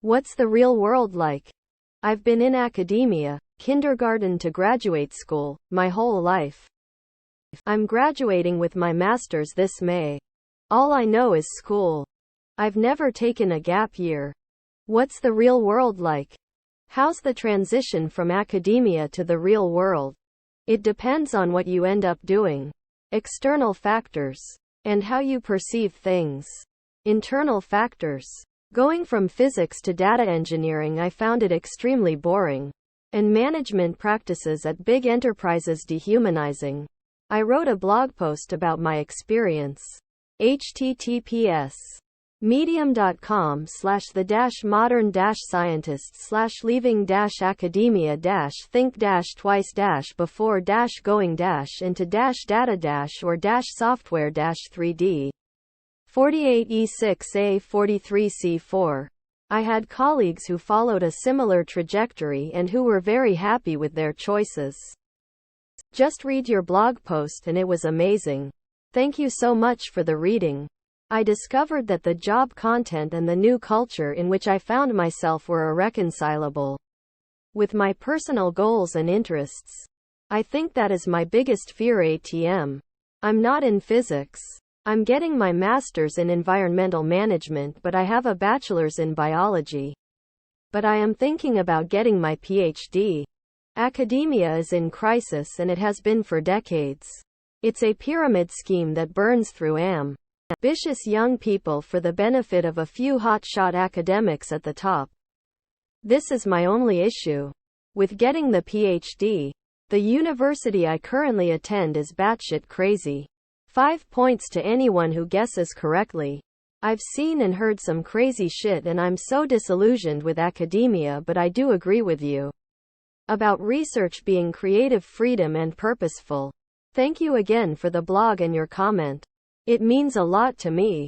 What's the real world like? I've been in academia, kindergarten to graduate school, my whole life. I'm graduating with my master's this May. All I know is school. I've never taken a gap year. What's the real world like? How's the transition from academia to the real world? It depends on what you end up doing. External factors. And how you perceive things. Internal factors. Going from physics to data engineering, I found it extremely boring. And management practices at big enterprises dehumanizing. I wrote a blog post about my experience. https medium.com/the-modern-scientist/leaving-academia-think-twice-or-data-or-software-3D 48E6A43C4. I had colleagues who followed a similar trajectory and who were very happy with their choices. Just read your blog post and it was amazing. Thank you so much for the reading. I discovered that the job content and the new culture in which I found myself were irreconcilable with my personal goals and interests. I think that is my biggest fear. I'm not in physics. I'm getting my master's in environmental management, but I have a bachelor's in biology. But I am thinking about getting my PhD. Academia is in crisis and it has been for decades. It's a pyramid scheme that burns through ambitious young people for the benefit of a few hotshot academics at the top. This is my only issue with getting the PhD. The university I currently attend is batshit crazy. 5 points to anyone who guesses correctly. I've seen and heard some crazy shit and I'm so disillusioned with academia, but I do agree with you about research being creative freedom and purposeful. Thank you again for the blog and your comment. It means a lot to me.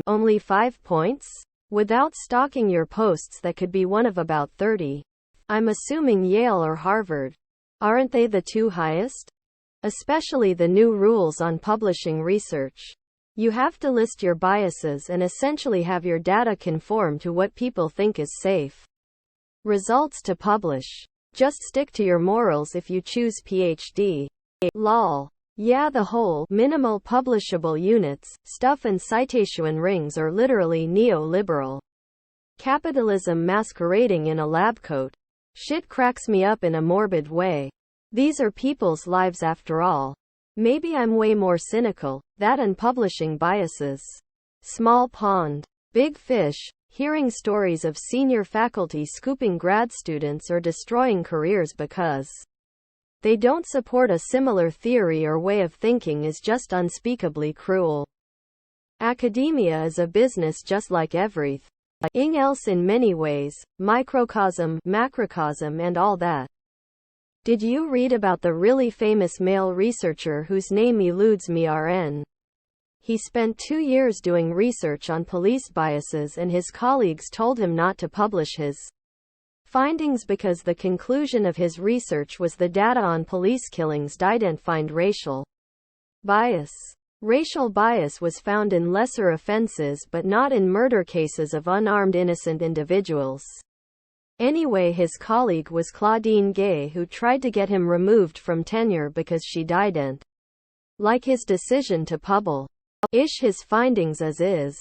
Only 5 points? Without stalking your posts, that could be one of about 30. I'm assuming Yale or Harvard. Aren't they the two highest? Especially the new rules on publishing research. You have to list your biases and essentially have your data conform to what people think is safe. Results to publish. Just stick to your morals if you choose PhD. Lol. Yeah, the whole minimal publishable units stuff and citation rings are literally neoliberal capitalism masquerading in a lab coat. Shit cracks me up in a morbid way. These are people's lives after all. Maybe I'm way more cynical. That and publishing biases. Small pond, big fish. Hearing stories of senior faculty scooping grad students or destroying careers because they don't support a similar theory or way of thinking is just unspeakably cruel. Academia is a business just like everything else in many ways, microcosm, macrocosm and all that. Did you read about the really famous male researcher whose name eludes me? He spent 2 years doing research on police biases and his colleagues told him not to publish his findings because the conclusion of his research was the data on police killings didn't find racial bias. Racial bias was found in lesser offenses but not in murder cases of unarmed innocent individuals. Anyway, his colleague was Claudine Gay, who tried to get him removed from tenure because she didn't like his decision to publish his findings as is.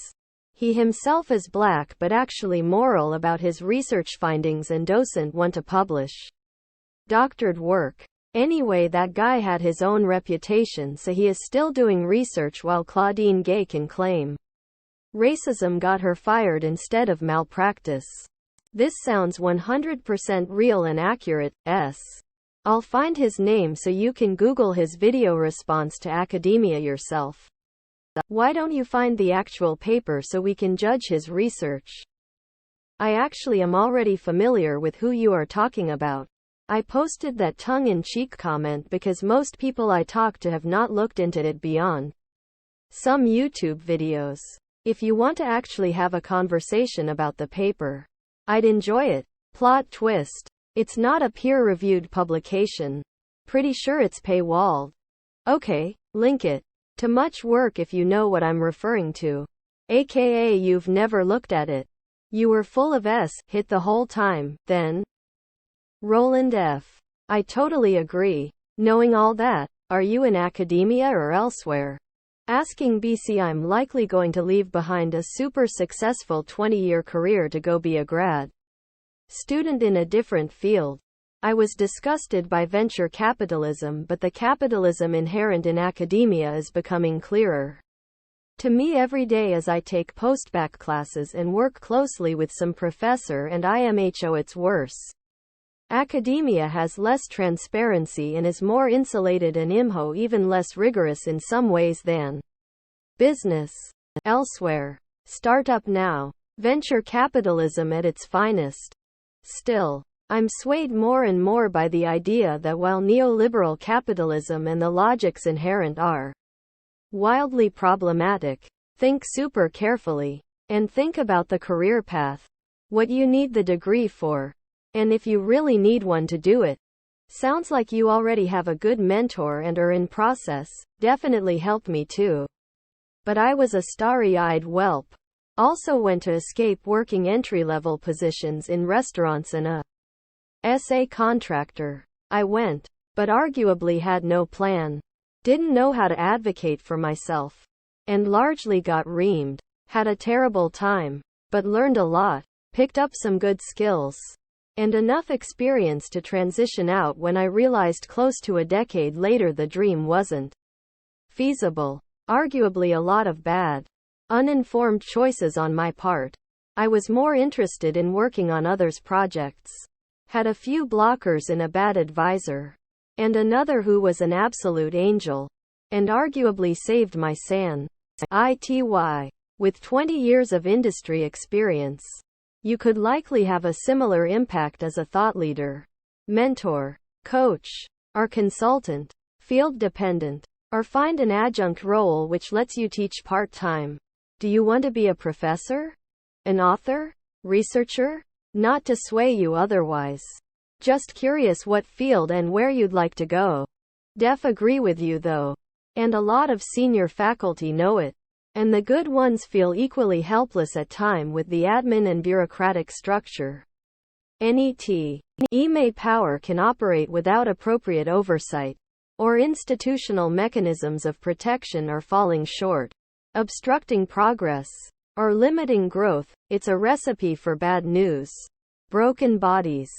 He himself is black but actually moral about his research findings and doesn't want to publish doctored work. Anyway, that guy had his own reputation, so he is still doing research while Claudine Gay can claim racism got her fired instead of malpractice. This sounds 100% real and accurate. I'll find his name so you can Google his video response to academia yourself. Why don't you find the actual paper so we can judge his research? I actually am already familiar with who you are talking about. I posted that tongue-in-cheek comment because most people I talk to have not looked into it beyond some YouTube videos. If you want to actually have a conversation about the paper, I'd enjoy it. Plot twist. It's not a peer-reviewed publication. Pretty sure it's paywalled. Okay, link it. To much work if you know what I'm referring to. AKA you've never looked at it. You were full of hit the whole time, then? Roland F. I totally agree. Knowing all that, are you in academia or elsewhere? Asking BC, I'm likely going to leave behind a super successful 20-year career to go be a grad student in a different field. I was disgusted by venture capitalism, but the capitalism inherent in academia is becoming clearer to me every day as I take postbac classes and work closely with some professor and IMHO. It's worse. Academia has less transparency and is more insulated, and IMHO even less rigorous in some ways than business. Elsewhere. Startup now. Venture capitalism at its finest. Still, I'm swayed more and more by the idea that while neoliberal capitalism and the logics inherent are wildly problematic, think super carefully. And think about the career path. What you need the degree for. And if you really need one to do it. Sounds like you already have a good mentor and are in process. Definitely helped me too. But I was a starry-eyed whelp. Also went to escape working entry-level positions in restaurants and a SA contractor. I went, but arguably had no plan. Didn't know how to advocate for myself. And largely got reamed. Had a terrible time. But learned a lot. Picked up some good skills. And enough experience to transition out when I realized close to a decade later the dream wasn't feasible. Arguably a lot of bad, uninformed choices on my part. I was more interested in working on others' projects. Had a few blockers in a bad advisor. And another who was an absolute angel. And arguably saved my ITY. With 20 years of industry experience. You could likely have a similar impact as a thought leader, mentor, coach, or consultant, field dependent, or find an adjunct role which lets you teach part-time. Do you want to be a professor? An author? Researcher? Not to sway you otherwise. Just curious what field and where you'd like to go. Def agree with you though. And a lot of senior faculty know it. And the good ones feel equally helpless at time with the admin and bureaucratic structure. EMA power can operate without appropriate oversight, or institutional mechanisms of protection are falling short, obstructing progress, or limiting growth. It's a recipe for bad news. Broken bodies,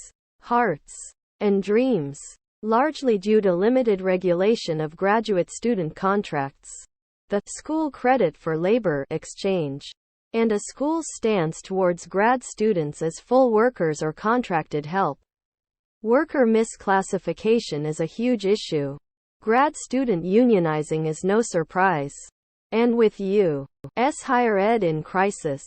hearts, and dreams, largely due to limited regulation of graduate student contracts. The school credit for labor exchange, and a school's stance towards grad students as full workers or contracted help. Worker misclassification is a huge issue. Grad student unionizing is no surprise. And with U.S. higher ed in crisis,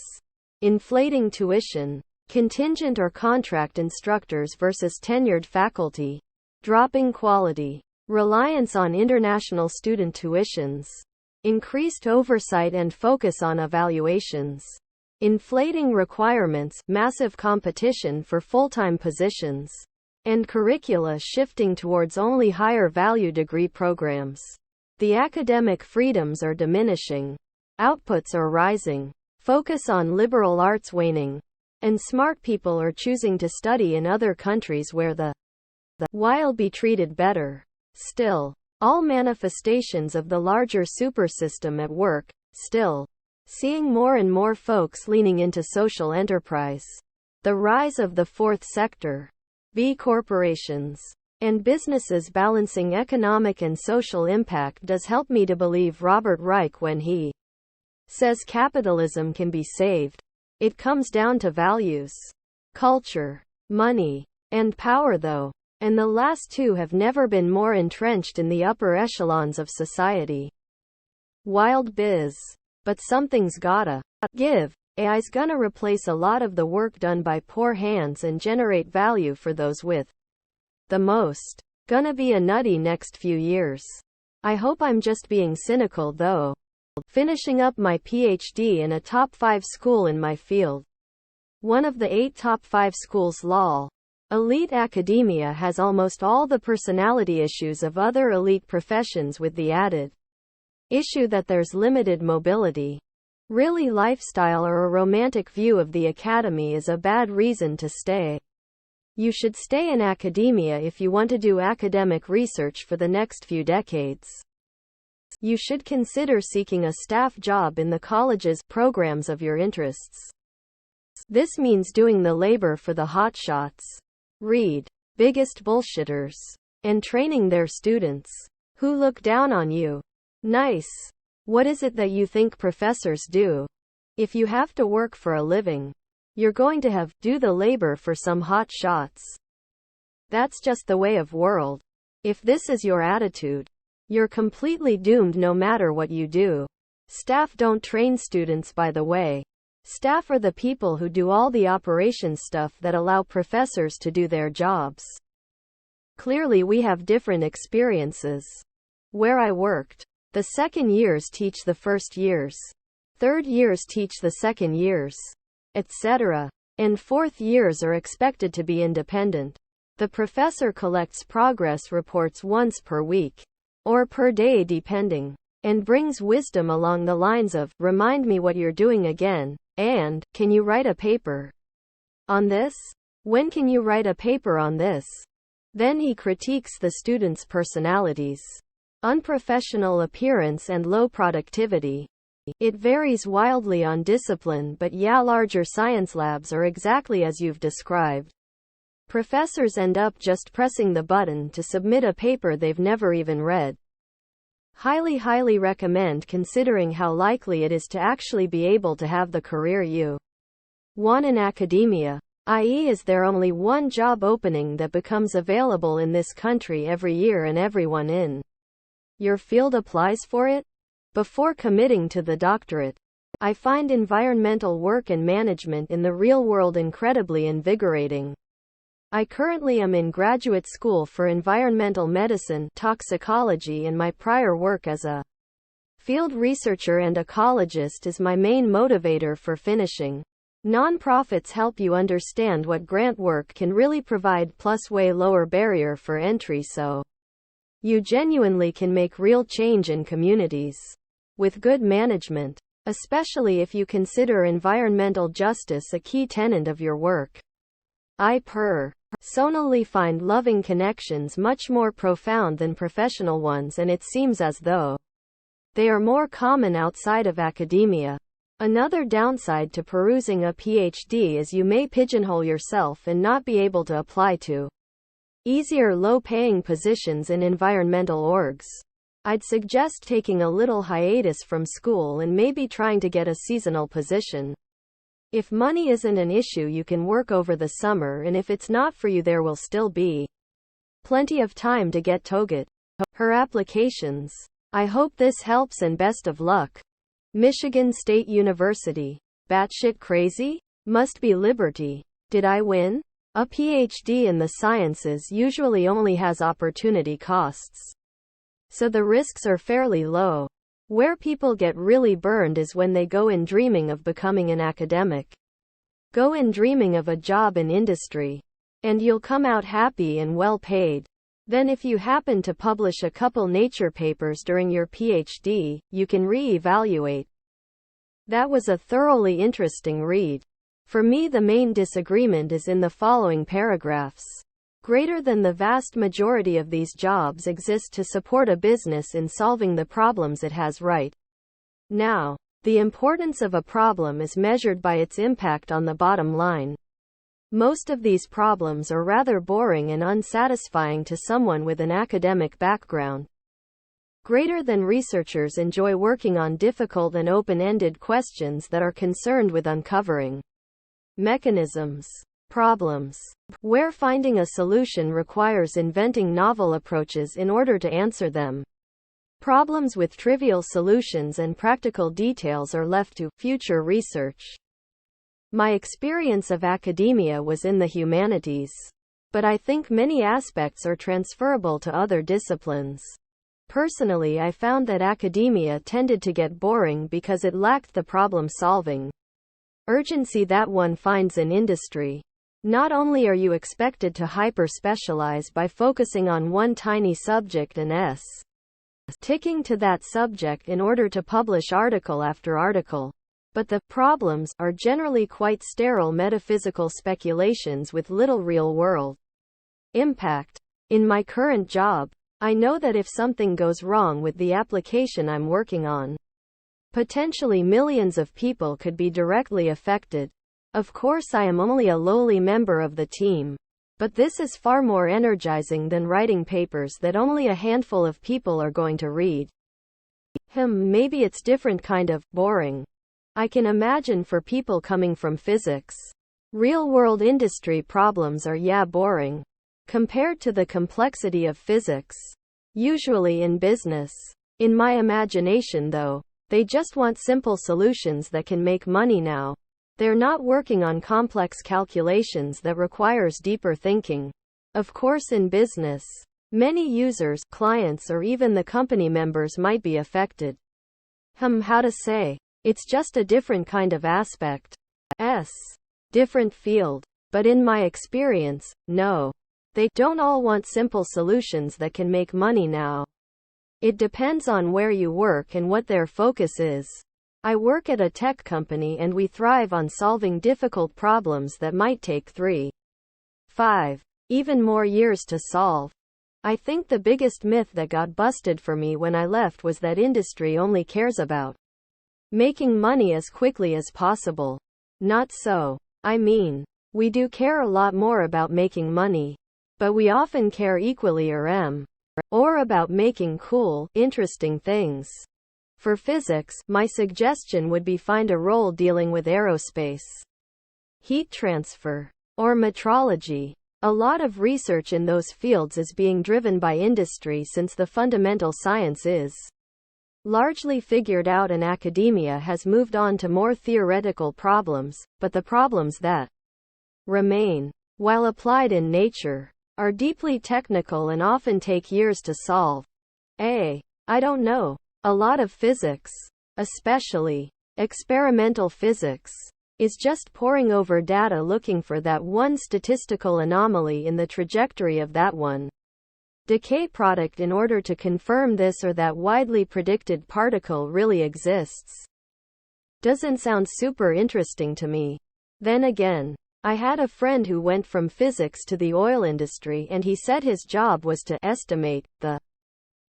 inflating tuition, contingent or contract instructors versus tenured faculty, dropping quality, reliance on international student tuitions, increased oversight and focus on evaluations, inflating requirements, massive competition for full-time positions, and curricula shifting towards only higher value degree programs. The academic freedoms are diminishing. Outputs are rising. Focus on liberal arts waning. And smart people are choosing to study in other countries where the while be treated better. Still, all manifestations of the larger supersystem at work, still. Seeing more and more folks leaning into social enterprise. The rise of the fourth sector. B corporations. And businesses balancing economic and social impact does help me to believe Robert Reich when he says capitalism can be saved. It comes down to values, culture, money, and power though. And the last two have never been more entrenched in the upper echelons of society. Wild biz. But something's gotta give. AI's gonna replace a lot of the work done by poor hands and generate value for those with the most. Gonna be a nutty next few years. I hope I'm just being cynical though. Finishing up my PhD in a top 5 school in my field. One of the 8 top 5 schools lol. Elite academia has almost all the personality issues of other elite professions with the added issue that there's limited mobility. Really, lifestyle or a romantic view of the academy is a bad reason to stay. You should stay in academia if you want to do academic research for the next few decades. You should consider seeking a staff job in the college's programs of your interests. This means doing the labor for the hotshots. Read biggest bullshitters and training their students who look down on you. Nice. What is it that you think professors do? If you have to work for a living, you're going to have do the labor for some hot shots. That's just the way of world. If this is your attitude, you're completely doomed no matter what you do. Staff don't train students, by the way. Staff are the people who do all the operations stuff that allow professors to do their jobs. Clearly we have different experiences. Where I worked, the second years teach the first years. Third years teach the second years, etc. And fourth years are expected to be independent. The professor collects progress reports once per week, or per day depending, and brings wisdom along the lines of, remind me what you're doing again, and, can you write a paper on this? When can you write a paper on this? Then he critiques the students' personalities, unprofessional appearance and low productivity. It varies wildly on discipline, but yeah, larger science labs are exactly as you've described. Professors end up just pressing the button to submit a paper they've never even read. Highly recommend considering how likely it is to actually be able to have the career you want in academia, i.e., is there only one job opening that becomes available in this country every year and everyone in your field applies for it? Before committing to the doctorate, I find environmental work and management in the real world incredibly invigorating. I currently am in graduate school for environmental medicine, toxicology, and my prior work as a field researcher and ecologist is my main motivator for finishing. Nonprofits help you understand what grant work can really provide, plus way lower barrier for entry, so you genuinely can make real change in communities. With good management, especially if you consider environmental justice a key tenet of your work. I personally find loving connections much more profound than professional ones, and it seems as though they are more common outside of academia. Another downside to perusing a PhD is you may pigeonhole yourself and not be able to apply to easier low-paying positions in environmental orgs. I'd suggest taking a little hiatus from school and maybe trying to get a seasonal position. If money isn't an issue, you can work over the summer, and if it's not for you, there will still be plenty of time to get to her applications. I hope this helps and best of luck. Michigan State University. Batshit crazy? Must be Liberty. Did I win? A PhD in the sciences usually only has opportunity costs, so the risks are fairly low. Where people get really burned is when they go in dreaming of becoming an academic. Go in dreaming of a job in industry, and you'll come out happy and well paid. Then if you happen to publish a couple Nature papers during your PhD, you can re-evaluate. That was a thoroughly interesting read. For me, the main disagreement is in the following paragraphs. Greater than the vast majority of these jobs exist to support a business in solving the problems it has right now. The importance of a problem is measured by its impact on the bottom line. Most of these problems are rather boring and unsatisfying to someone with an academic background. Greater than researchers enjoy working on difficult and open-ended questions that are concerned with uncovering mechanisms, problems, where finding a solution requires inventing novel approaches in order to answer them. Problems with trivial solutions and practical details are left to future research. My experience of academia was in the humanities, but I think many aspects are transferable to other disciplines. Personally, I found that academia tended to get boring because it lacked the problem-solving urgency that one finds in industry. Not only are you expected to hyper-specialize by focusing on one tiny subject and sticking to that subject in order to publish article after article, But the problems are generally quite sterile metaphysical speculations with little real-world impact. In my current job, I know that if something goes wrong with the application I'm working on, potentially millions of people could be directly affected. Of course, I am only a lowly member of the team, but this is far more energizing than writing papers that only a handful of people are going to read. Maybe it's different kind of boring. I can imagine for people coming from physics. Real-world industry problems are boring compared to the complexity of physics. Usually in business. In my imagination though, they just want simple solutions that can make money now. They're not working on complex calculations that requires deeper thinking. Of course, in business, many users, clients, or even the company members might be affected. How to say? It's just a different kind of aspect. Different field. But in my experience, no. They don't all want simple solutions that can make money now. It depends on where you work and what their focus is. I work at a tech company and we thrive on solving difficult problems that might take 3, 5, even more years to solve. I think the biggest myth that got busted for me when I left was that industry only cares about making money as quickly as possible. Not so. I mean, we do care a lot more about making money, but we often care equally or about making cool, interesting things. For physics, my suggestion would be find a role dealing with aerospace, heat transfer, or metrology. A lot of research in those fields is being driven by industry since the fundamental science is largely figured out and academia has moved on to more theoretical problems, but the problems that remain, while applied in nature, are deeply technical and often take years to solve. I don't know. A lot of physics, especially experimental physics, is just poring over data looking for that one statistical anomaly in the trajectory of that one decay product in order to confirm this or that widely predicted particle really exists. Doesn't sound super interesting to me. Then again, I had a friend who went from physics to the oil industry and he said his job was to estimate the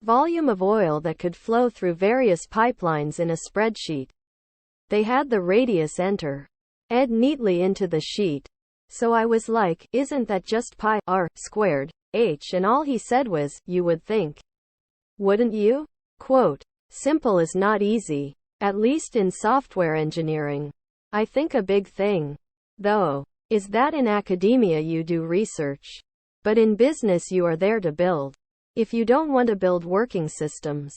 volume of oil that could flow through various pipelines in a spreadsheet. They had the radius enter ed neatly into the sheet. So I was like, isn't that just pi r squared h? And all he said was, you would think. Wouldn't you? Quote, simple is not easy. At least in software engineering. I think a big thing, though, is that in academia you do research. But in business you are there to build. If you don't want to build working systems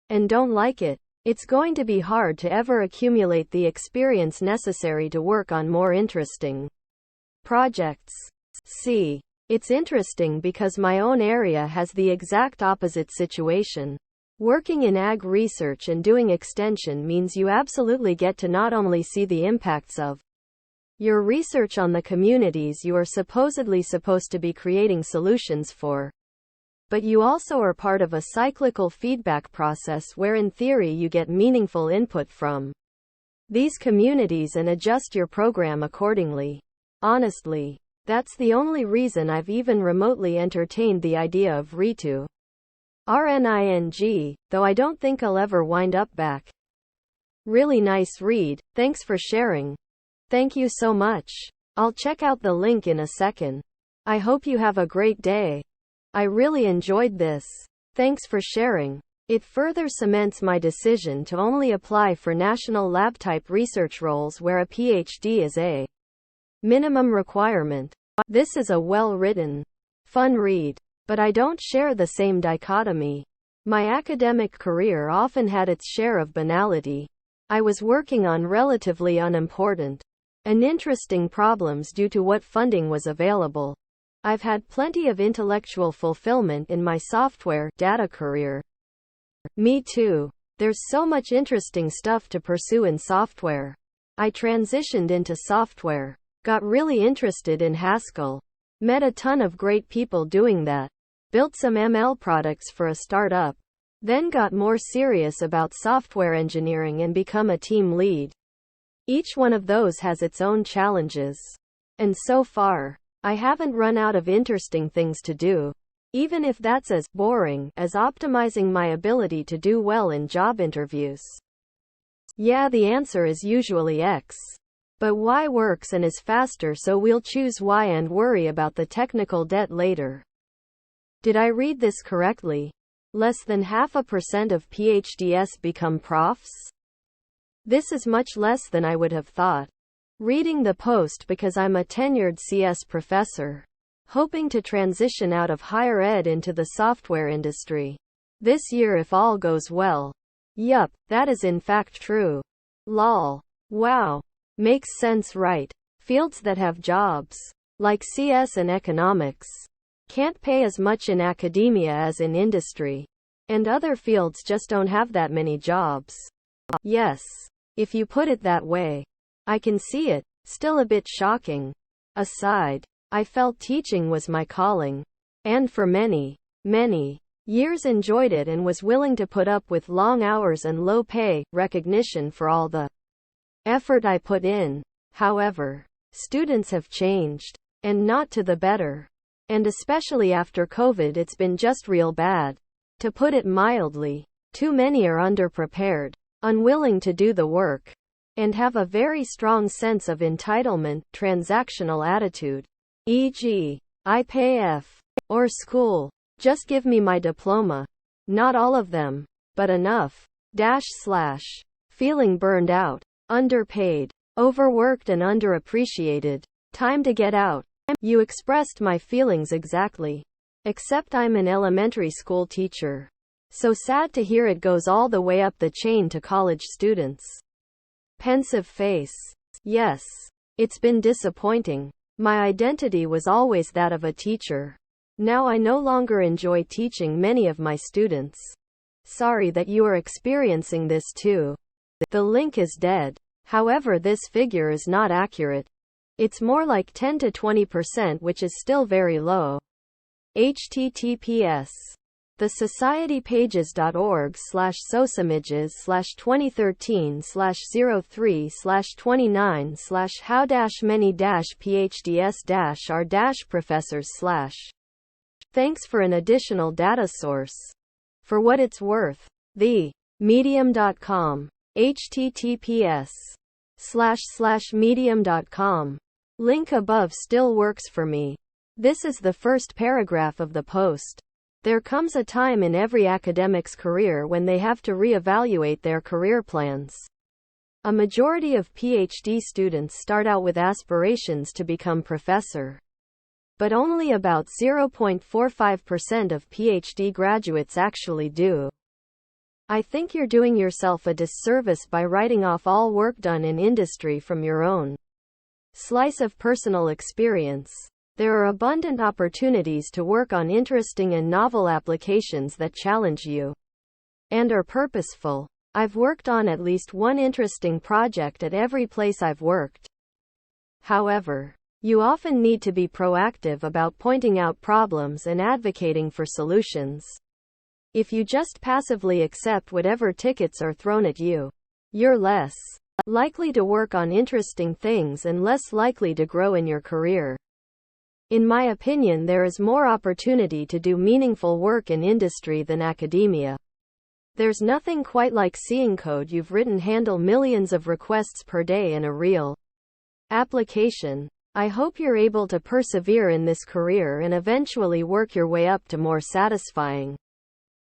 and don't like it, it's going to be hard to ever accumulate the experience necessary to work on more interesting projects. See, it's interesting because my own area has the exact opposite situation. Working in ag research and doing extension means you absolutely get to not only see the impacts of your research on the communities you are supposedly supposed to be creating solutions for, but you also are part of a cyclical feedback process where in theory you get meaningful input from these communities and adjust your program accordingly. Honestly, that's the only reason I've even remotely entertained the idea of RNING, though I don't think I'll ever wind up back. Really nice read, thanks for sharing. Thank you so much. I'll check out the link in a second. I hope you have a great day. I really enjoyed this. Thanks for sharing. It further cements my decision to only apply for national lab type research roles where a PhD is a minimum requirement. This is a well-written, fun read. But I don't share the same dichotomy. My academic career often had its share of banality. I was working on relatively unimportant and interesting problems due to what funding was available. I've had plenty of intellectual fulfillment in my software data career. Me too. There's so much interesting stuff to pursue in software. I transitioned into software, got really interested in Haskell, met a ton of great people doing that, built some ML products for a startup, then got more serious about software engineering and become a team lead. Each one of those has its own challenges. And so far, I haven't run out of interesting things to do. Even if that's as boring as optimizing my ability to do well in job interviews. Yeah, the answer is usually X. But Y works and is faster, so we'll choose Y and worry about the technical debt later. Did I read this correctly? Less than 0.5% of PhDs become profs? This is much less than I would have thought. Reading the post because I'm a tenured CS professor, hoping to transition out of higher ed into the software industry this year if all goes well. Yup, that is in fact true. Lol. Wow. Makes sense, right? Fields that have jobs, like CS and economics, can't pay as much in academia as in industry. And other fields just don't have that many jobs. Yes. If you put it that way. I can see it. Still a bit shocking. Aside, I felt teaching was my calling. And for many years enjoyed it and was willing to put up with long hours and low pay, recognition for all the effort I put in. However, students have changed. And not to the better. And especially after COVID, it's been just real bad. To put it mildly, too many are underprepared, unwilling to do the work, and have a very strong sense of entitlement, transactional attitude. E.g., I pay F. Or school. Just give me my diploma. Not all of them, but enough. / Feeling burned out. Underpaid, overworked and underappreciated. Time to get out. You expressed my feelings exactly. Except I'm an elementary school teacher. So sad to hear it goes all the way up the chain to college students. Pensive face. Yes. It's been disappointing. My identity was always that of a teacher. Now I no longer enjoy teaching many of my students. Sorry that you are experiencing this too. The link is dead. However, this figure is not accurate. It's more like 10 to 20%, which is still very low. https thesocieties/sociemages/2013/03/209/how-many-phds-r-professors/ Thanks for an additional data source. For what it's worth, the medium.com https://medium.com link above still works for me. This is the first paragraph of the post. There comes a time in every academic's career when they have to reevaluate their career plans. A majority of PhD students start out with aspirations to become professor. But only about 0.45% of PhD graduates actually do. I think you're doing yourself a disservice by writing off all work done in industry from your own slice of personal experience. There are abundant opportunities to work on interesting and novel applications that challenge you and are purposeful. I've worked on at least one interesting project at every place I've worked. However, you often need to be proactive about pointing out problems and advocating for solutions. If you just passively accept whatever tickets are thrown at you, you're less likely to work on interesting things and less likely to grow in your career. In my opinion, there is more opportunity to do meaningful work in industry than academia. There's nothing quite like seeing code you've written handle millions of requests per day in a real application. I hope you're able to persevere in this career and eventually work your way up to more satisfying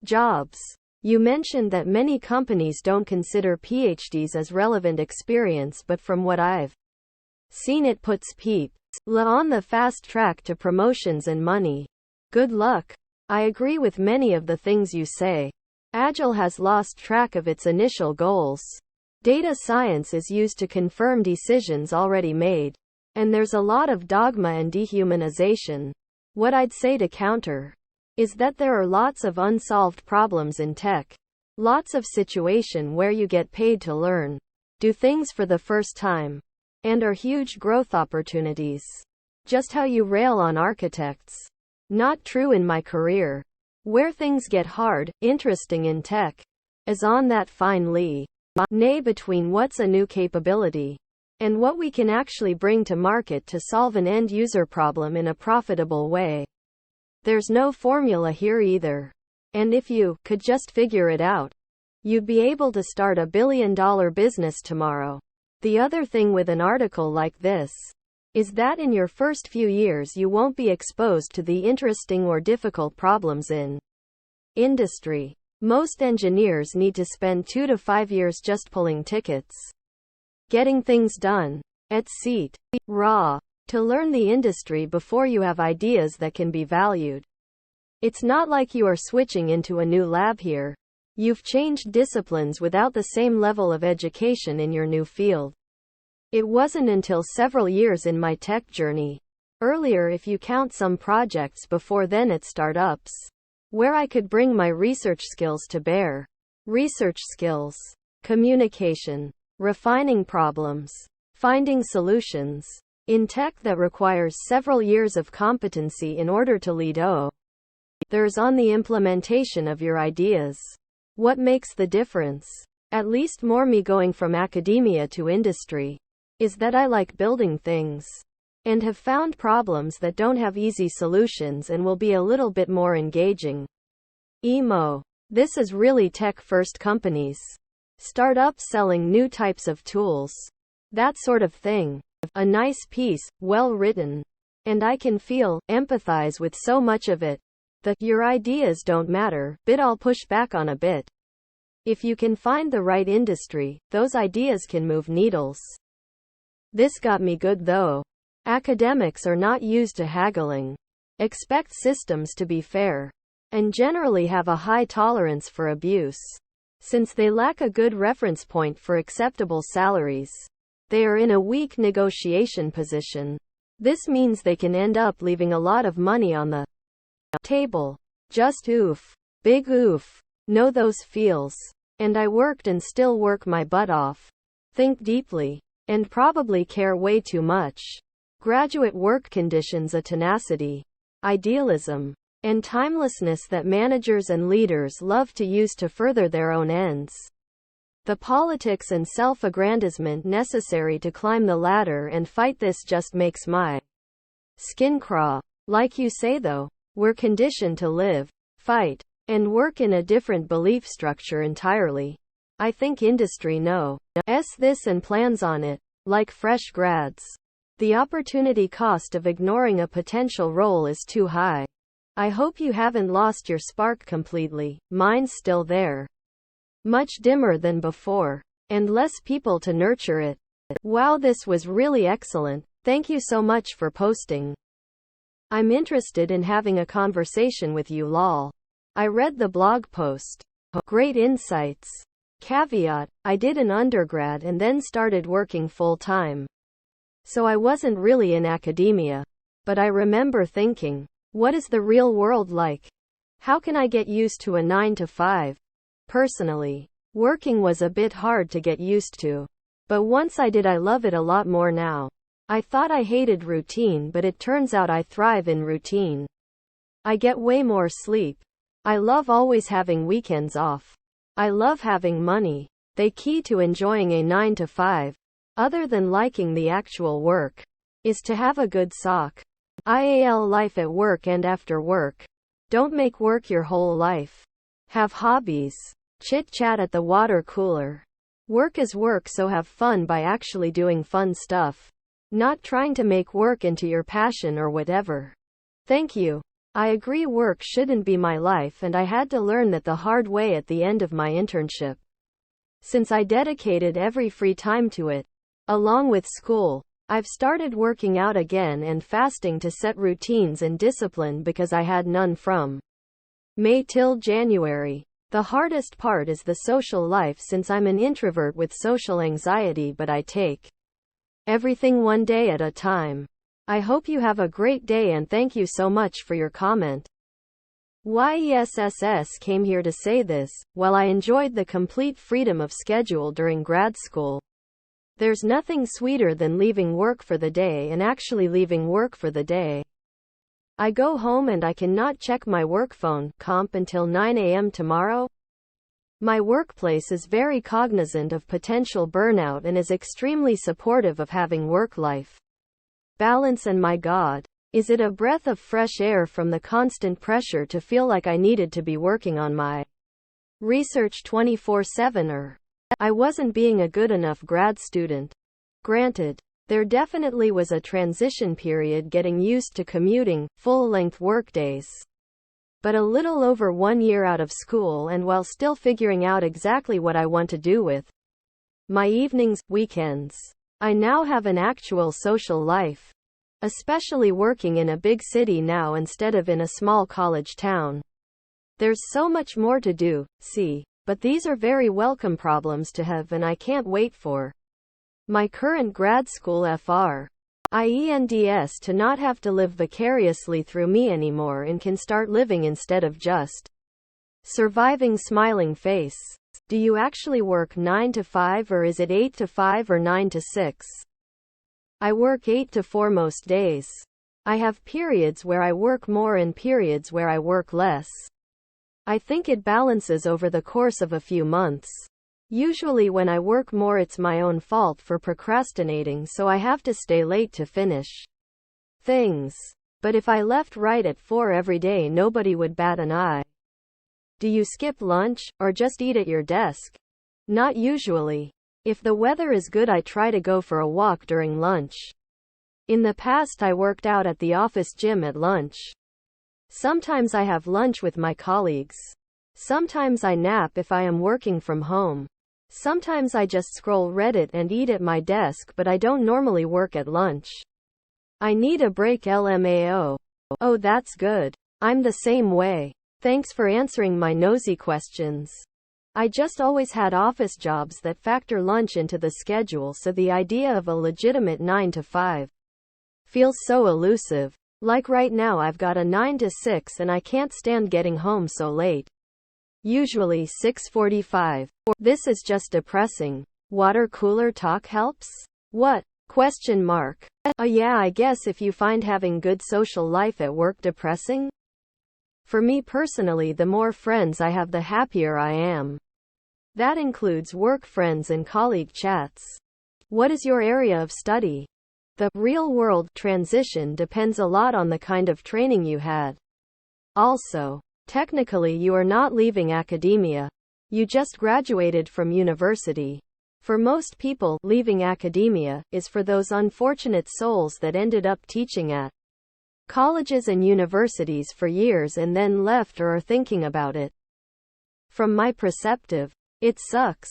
jobs. You mentioned that many companies don't consider PhDs as relevant experience, but from what I've seen, it puts people on the fast track to promotions and money. Good luck. I agree with many of the things you say. Agile has lost track of its initial goals. Data science is used to confirm decisions already made. And there's a lot of dogma and dehumanization. What I'd say to counter is that there are lots of unsolved problems in tech. Lots of situation where you get paid to learn, do things for the first time, and are huge growth opportunities. Just how you rail on architects. Not true in my career. Where things get hard, interesting in tech, is on that fine line between what's a new capability and what we can actually bring to market to solve an end-user problem in a profitable way. There's no formula here either. And if you could just figure it out, you'd be able to start a billion-dollar business tomorrow. The other thing with an article like this is that in your first few years you won't be exposed to the interesting or difficult problems in industry. Most engineers need to spend 2 to 5 years just pulling tickets, getting things done, etc. to learn the industry before you have ideas that can be valued. It's not like you are switching into a new lab here. You've changed disciplines without the same level of education in your new field. It wasn't until several years in my tech journey, earlier if you count some projects before then at startups, where I could bring my research skills to bear. Research skills, communication, refining problems, finding solutions. In tech that requires several years of competency in order to lead others on the implementation of your ideas. What makes the difference, at least more me going from academia to industry, is that I like building things, and have found problems that don't have easy solutions and will be a little bit more engaging. This is really tech-first companies. Startups selling new types of tools. That sort of thing. A nice piece, well written. And I can feel, empathize with so much of it. Your ideas don't matter bit I'll push back on a bit. If you can find the right industry, those ideas can move needles. This got me good though. Academics are not used to haggling. Expect systems to be fair. And generally have a high tolerance for abuse. Since they lack a good reference point for acceptable salaries, they are in a weak negotiation position. This means they can end up leaving a lot of money on the table. Just oof. Big oof. Know those feels. And I worked and still work my butt off. Think deeply. And probably care way too much. Graduate work conditions a tenacity, idealism, and timelessness that managers and leaders love to use to further their own ends. The politics and self-aggrandizement necessary to climb the ladder and fight this just makes my skin crawl. Like you say though, we're conditioned to live, fight, and work in a different belief structure entirely. I think industry knows this and plans on it, like fresh grads. The opportunity cost of ignoring a potential role is too high. I hope you haven't lost your spark completely. Mine's still there. Much dimmer than before. And less people to nurture it. Wow, this was really excellent. Thank you so much for posting. I'm interested in having a conversation with you lol. I read the blog post. Great insights. Caveat, I did an undergrad and then started working full-time. So I wasn't really in academia. But I remember thinking, what is the real world like? How can I get used to a 9 to 5? Personally, working was a bit hard to get used to. But once I did, I love it a lot more now. I thought I hated routine, but it turns out I thrive in routine. I get way more sleep. I love always having weekends off. I love having money. The key to enjoying a 9 to 5, other than liking the actual work, is to have a good IAL life at work and after work. Don't make work your whole life. Have hobbies. Chit-chat at the water cooler. Work is work, so have fun by actually doing fun stuff. Not trying to make work into your passion or whatever. Thank you. I agree, work shouldn't be my life, and I had to learn that the hard way at the end of my internship. Since I dedicated every free time to it, along with school, I've started working out again and fasting to set routines and discipline because I had none from May till January. The hardest part is the social life since I'm an introvert with social anxiety, but I take everything one day at a time. I hope you have a great day and thank you so much for your comment. YESSS came here to say this, while I enjoyed the complete freedom of schedule during grad school. There's nothing sweeter than leaving work for the day and actually leaving work for the day. I go home and I cannot check my work phone comp until 9 a.m. tomorrow. My workplace is very cognizant of potential burnout and is extremely supportive of having work-life balance, and my God, is it a breath of fresh air from the constant pressure to feel like I needed to be working on my research 24/7 or I wasn't being a good enough grad student. Granted, there definitely was a transition period getting used to commuting, full-length workdays. But a little over 1 year out of school and while still figuring out exactly what I want to do with my evenings, weekends, I now have an actual social life. Especially working in a big city now instead of in a small college town. There's so much more to do, see, but these are very welcome problems to have, and I can't wait for my current grad school FRIENDS to not have to live vicariously through me anymore and can start living instead of just surviving. Smiling face. Do you actually work 9 to 5 or is it 8 to 5 or 9 to 6? I work 8 to 4 most days. I have periods where I work more and periods where I work less. I think it balances over the course of a few months. Usually when I work more it's my own fault for procrastinating, so I have to stay late to finish things. But if I left right at 4 every day nobody would bat an eye. Do you skip lunch, or just eat at your desk? Not usually. If the weather is good I try to go for a walk during lunch. In the past I worked out at the office gym at lunch. Sometimes I have lunch with my colleagues. Sometimes I nap if I am working from home. Sometimes I just scroll Reddit and eat at my desk, but I don't normally work at lunch. I need a break LMAO. Oh, that's good. I'm the same way. Thanks for answering my nosy questions. I just always had office jobs that factor lunch into the schedule, so the idea of a legitimate 9 to 5 feels so elusive. Like right now I've got a 9 to 6 and I can't stand getting home so late. Usually 6:45. This is just depressing. Water cooler talk helps? What? Question mark. Yeah, I guess if you find having good social life at work depressing. For me personally, the more friends I have the happier I am. That includes work friends and colleague chats. What is your area of study? The real world transition depends a lot on the kind of training you had. Also, technically you are not leaving academia. You just graduated from university. For most people, leaving academia is for those unfortunate souls that ended up teaching at colleges and universities for years and then left or are thinking about it. From my perspective, it sucks.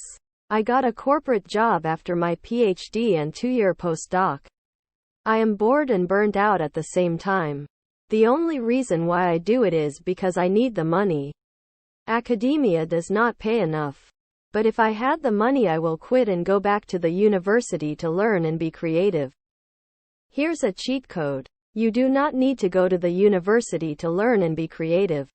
I got a corporate job after my PhD and 2-year postdoc. I am bored and burnt out at the same time. The only reason why I do it is because I need the money. Academia does not pay enough. But if I had the money I will quit and go back to the university to learn and be creative. Here's a cheat code. You do not need to go to the university to learn and be creative.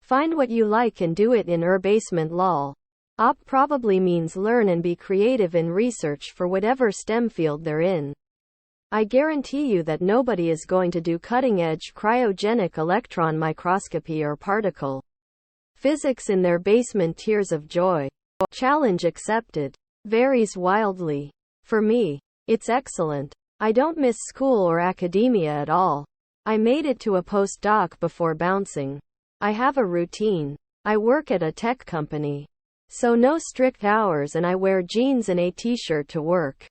Find what you like and do it in basement lol. Op probably means learn and be creative in research for whatever STEM field they're in. I guarantee you that nobody is going to do cutting-edge cryogenic electron microscopy or particle physics in their basement. Tears of joy. Challenge accepted. Varies wildly. For me, it's excellent. I don't miss school or academia at all. I made it to a postdoc before bouncing. I have a routine. I work at a tech company. So no strict hours and I wear jeans and a t-shirt to work.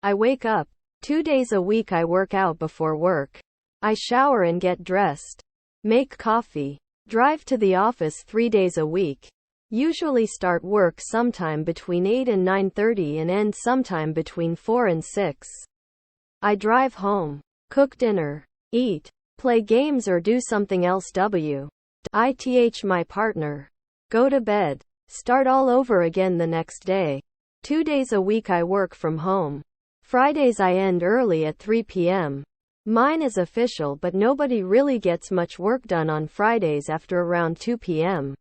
I wake up. 2 days a week I work out before work. I shower and get dressed. Make coffee. Drive to the office 3 days a week. Usually start work sometime between 8 and 9:30 and end sometime between 4 and 6. I drive home. Cook dinner. Eat. Play games or do something else. Ith my partner. Go to bed. Start all over again the next day. 2 days a week I work from home. Fridays I end early at 3 p.m. Mine is official, but nobody really gets much work done on Fridays after around 2 p.m.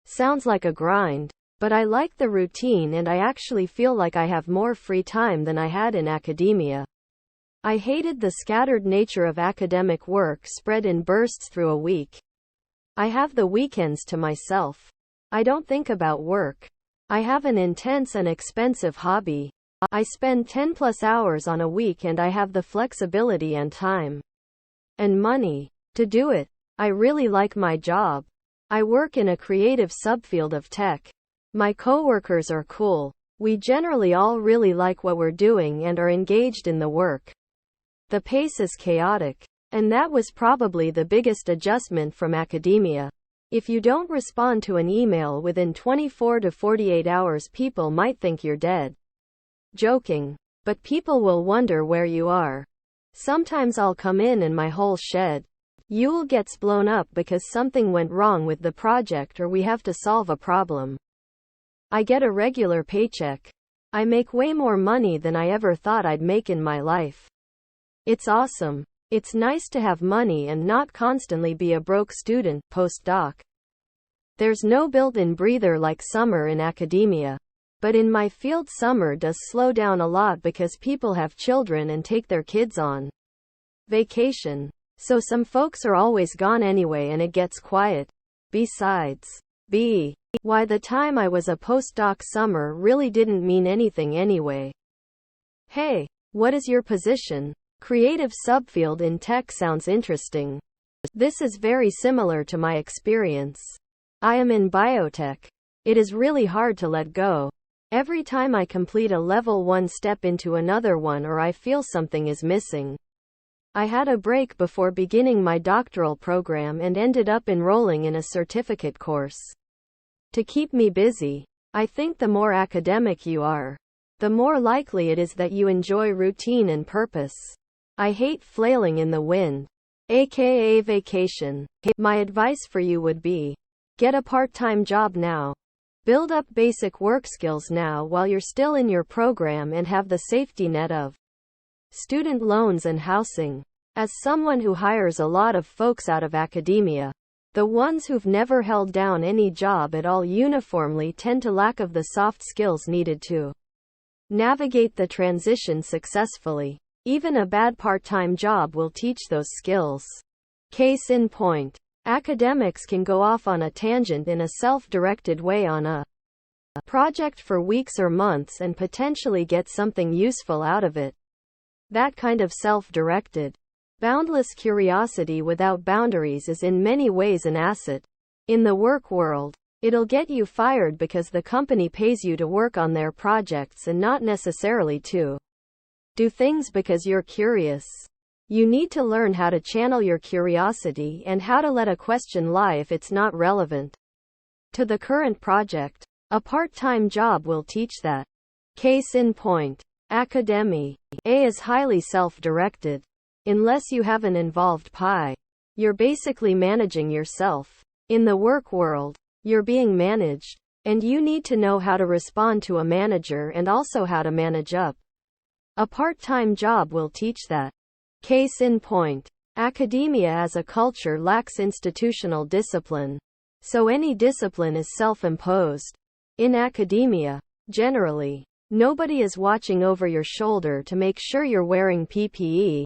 Sounds like a grind, but I like the routine and I actually feel like I have more free time than I had in academia. I hated the scattered nature of academic work spread in bursts through a week. I have the weekends to myself. I don't think about work. I have an intense and expensive hobby. I spend 10 plus hours on a week and I have the flexibility and time and money to do it. I really like my job. I work in a creative subfield of tech. My coworkers are cool. We generally all really like what we're doing and are engaged in the work. The pace is chaotic. And that was probably the biggest adjustment from academia. If you don't respond to an email within 24 to 48 hours, people might think you're dead. Joking. But people will wonder where you are. Sometimes I'll come in and my whole schedule gets blown up because something went wrong with the project or we have to solve a problem. I get a regular paycheck. I make way more money than I ever thought I'd make in my life. It's awesome. It's nice to have money and not constantly be a broke student, postdoc. There's no built-in breather like summer in academia. But in my field, summer does slow down a lot because people have children and take their kids on vacation. So some folks are always gone anyway and it gets quiet. Besides, why the time I was a postdoc, summer really didn't mean anything anyway. Hey, what is your position? Creative subfield in tech sounds interesting. This is very similar to my experience. I am in biotech. It is really hard to let go. Every time I complete a level 1 step into another one or I feel something is missing. I had a break before beginning my doctoral program and ended up enrolling in a certificate course to keep me busy. I think the more academic you are, the more likely it is that you enjoy routine and purpose. I hate flailing in the wind, aka vacation. My advice for you would be, get a part-time job now. Build up basic work skills now while you're still in your program and have the safety net of student loans and housing. As someone who hires a lot of folks out of academia, the ones who've never held down any job at all uniformly tend to lack of the soft skills needed to navigate the transition successfully. Even a bad part-time job will teach those skills. Case in point, academics can go off on a tangent in a self-directed way on a project for weeks or months and potentially get something useful out of it. That kind of self-directed, boundless curiosity without boundaries is in many ways an asset. In the work world, it'll get you fired because the company pays you to work on their projects and not necessarily to do things because you're curious. You need to learn how to channel your curiosity and how to let a question lie if it's not relevant to the current project. A part-time job will teach that. Case in point, academia is highly self-directed. Unless you have an involved pie, you're basically managing yourself. In the work world, you're being managed, and you need to know how to respond to a manager and also how to manage up. A part-time job will teach that. Case in point, academia as a culture lacks institutional discipline. So any discipline is self-imposed. In academia, generally, nobody is watching over your shoulder to make sure you're wearing PPE,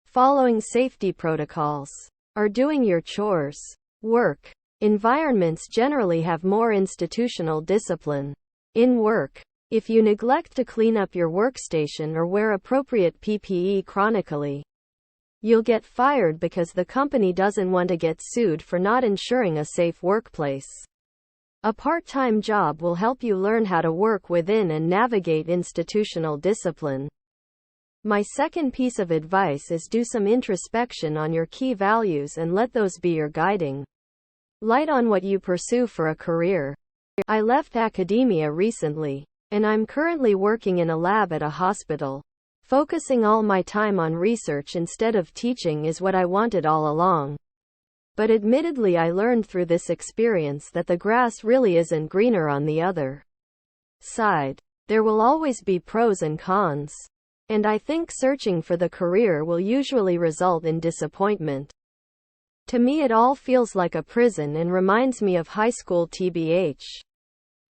following safety protocols, or doing your chores. Work environments generally have more institutional discipline. In work, if you neglect to clean up your workstation or wear appropriate PPE chronically, you'll get fired because the company doesn't want to get sued for not ensuring a safe workplace. A part-time job will help you learn how to work within and navigate institutional discipline. My second piece of advice is do some introspection on your key values and let those be your guiding light on what you pursue for a career. I left academia recently, and I'm currently working in a lab at a hospital. Focusing all my time on research instead of teaching is what I wanted all along. But admittedly, I learned through this experience that the grass really isn't greener on the other side. There will always be pros and cons. And I think searching for the career will usually result in disappointment. To me, it all feels like a prison and reminds me of high school TBH.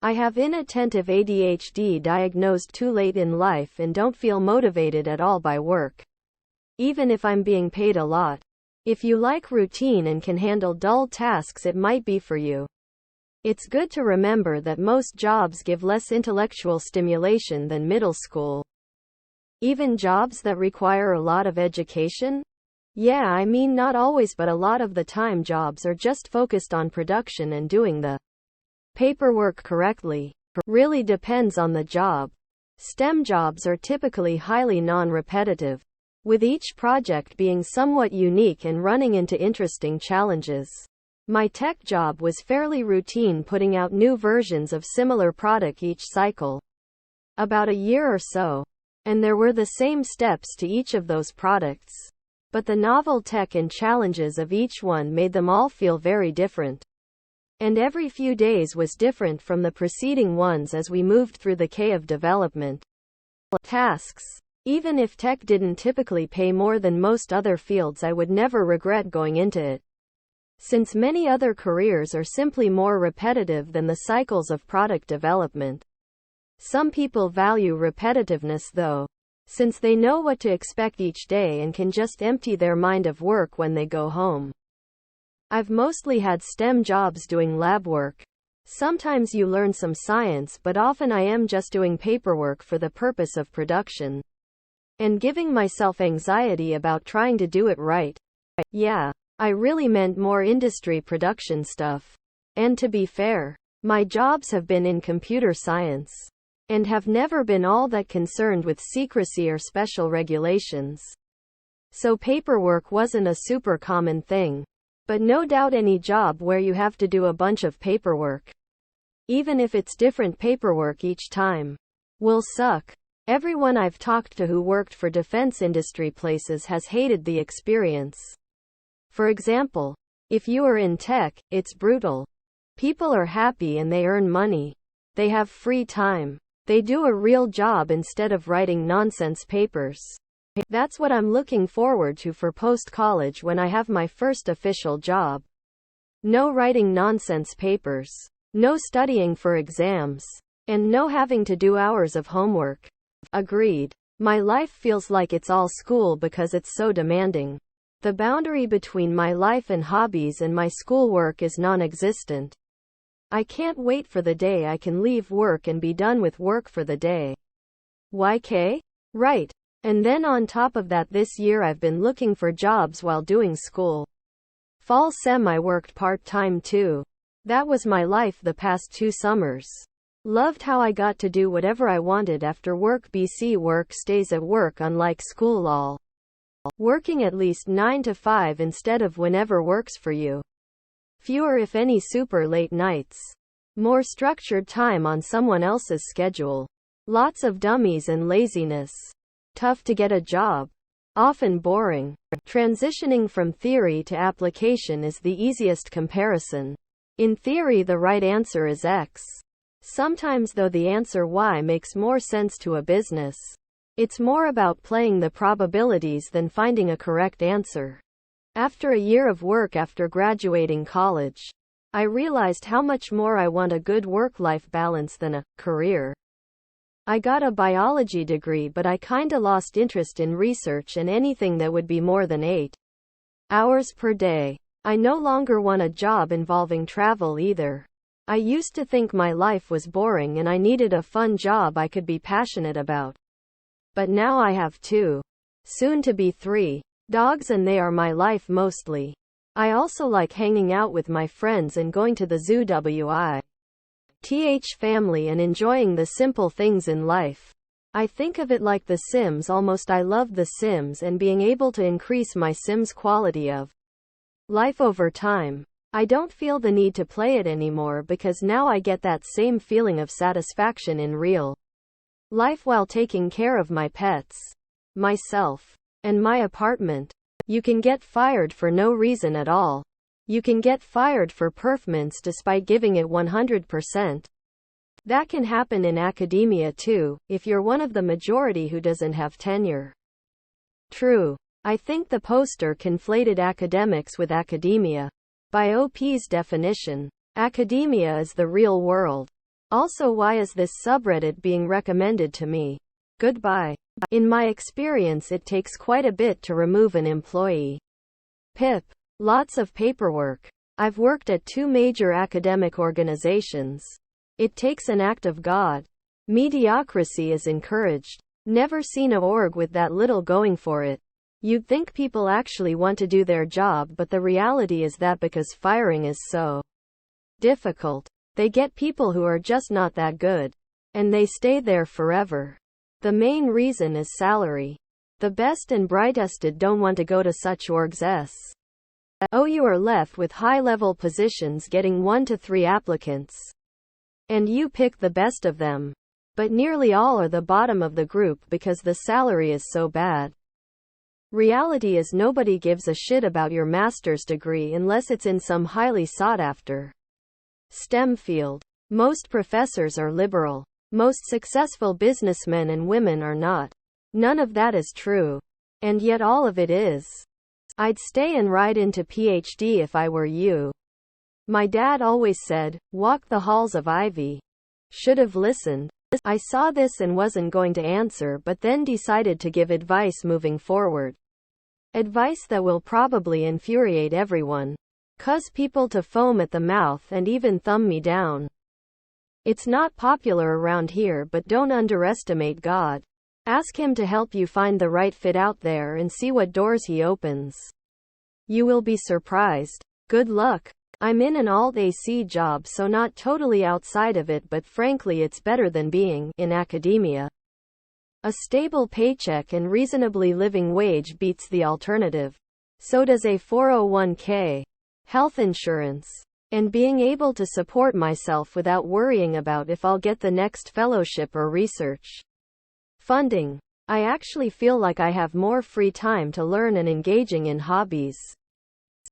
I have inattentive ADHD diagnosed too late in life and don't feel motivated at all by work, even if I'm being paid a lot. If you like routine and can handle dull tasks, it might be for you. It's good to remember that most jobs give less intellectual stimulation than middle school. Even jobs that require a lot of education? Yeah, I mean not always, but a lot of the time jobs are just focused on production and doing the paperwork correctly. Really depends on the job. STEM jobs are typically highly non-repetitive, with each project being somewhat unique and running into interesting challenges. My tech job was fairly routine, putting out new versions of similar product each cycle. About a year or so. And there were the same steps to each of those products. But the novel tech and challenges of each one made them all feel very different. And every few days was different from the preceding ones as we moved through the K of development tasks. Even if tech didn't typically pay more than most other fields, I would never regret going into it, since many other careers are simply more repetitive than the cycles of product development. Some people value repetitiveness though, since they know what to expect each day and can just empty their mind of work when they go home. I've mostly had STEM jobs doing lab work. Sometimes you learn some science, but often I am just doing paperwork for the purpose of production. And giving myself anxiety about trying to do it right. Yeah, I really meant more industry production stuff. And to be fair, my jobs have been in computer science, and have never been all that concerned with secrecy or special regulations. So paperwork wasn't a super common thing. But no doubt any job where you have to do a bunch of paperwork, even if it's different paperwork each time, will suck. Everyone I've talked to who worked for defense industry places has hated the experience. For example, if you are in tech, it's brutal. People are happy and they earn money. They have free time. They do a real job instead of writing nonsense papers. That's what I'm looking forward to for post-college when I have my first official job. No writing nonsense papers. No studying for exams. And no having to do hours of homework. Agreed. My life feels like it's all school because it's so demanding. The boundary between my life and hobbies and my schoolwork is non-existent. I can't wait for the day I can leave work and be done with work for the day. YK? Right. And then on top of that, this year I've been looking for jobs while doing school. Fall sem I worked part-time too. That was my life the past 2 summers. Loved how I got to do whatever I wanted after work. BC work stays at work, unlike school lol. Working at least 9 to 5 instead of whenever works for you. Fewer if any super late nights. More structured time on someone else's schedule. Lots of dummies and laziness. Tough to get a job. Often boring. Transitioning from theory to application is the easiest comparison. In theory the right answer is X. Sometimes though the answer Y makes more sense to a business. It's more about playing the probabilities than finding a correct answer. After a year of work after graduating college, I realized how much more I want a good work-life balance than a career. I got a biology degree, but I kinda lost interest in research and anything that would be more than 8 hours per day. I no longer want a job involving travel either. I used to think my life was boring and I needed a fun job I could be passionate about. But now I have 2, soon to be 3, dogs and they are my life mostly. I also like hanging out with my friends and going to the zoo family and enjoying the simple things in life. I think of it like The Sims almost. I love The Sims and being able to increase my Sims quality of life over time. I don't feel the need to play it anymore because now I get that same feeling of satisfaction in real life while taking care of my pets, myself, and my apartment. You can get fired for no reason at all. You can get fired for performance despite giving it 100%. That can happen in academia too, if you're one of the majority who doesn't have tenure. True. I think the poster conflated academics with academia. By OP's definition, academia is the real world. Also, why is this subreddit being recommended to me? Goodbye. In my experience, it takes quite a bit to remove an employee. Pip. Lots of paperwork. I've worked at 2 major academic organizations. It takes an act of God. Mediocrity is encouraged. Never seen a org with that little going for it. You'd think people actually want to do their job, but the reality is that because firing is so difficult, they get people who are just not that good. And they stay there forever. The main reason is salary. The best and brightest don't want to go to such orgs. You are left with high-level positions getting 1 to 3 applicants. And you pick the best of them. But nearly all are the bottom of the group because the salary is so bad. Reality is nobody gives a shit about your master's degree unless it's in some highly sought-after STEM field. Most professors are liberal. Most successful businessmen and women are not. None of that is true. And yet all of it is. I'd stay and ride into PhD if I were you. My dad always said, walk the halls of Ivy. Should have listened. I saw this and wasn't going to answer, but then decided to give advice moving forward. Advice that will probably infuriate everyone. Cause people to foam at the mouth and even thumb me down. It's not popular around here, but don't underestimate God. Ask Him to help you find the right fit out there and see what doors He opens. You will be surprised. Good luck. I'm in an alt-AC job, so not totally outside of it, but frankly it's better than being in academia. A stable paycheck and reasonably living wage beats the alternative. So does a 401k, health insurance, and being able to support myself without worrying about if I'll get the next fellowship or research funding. I actually feel like I have more free time to learn and engaging in hobbies.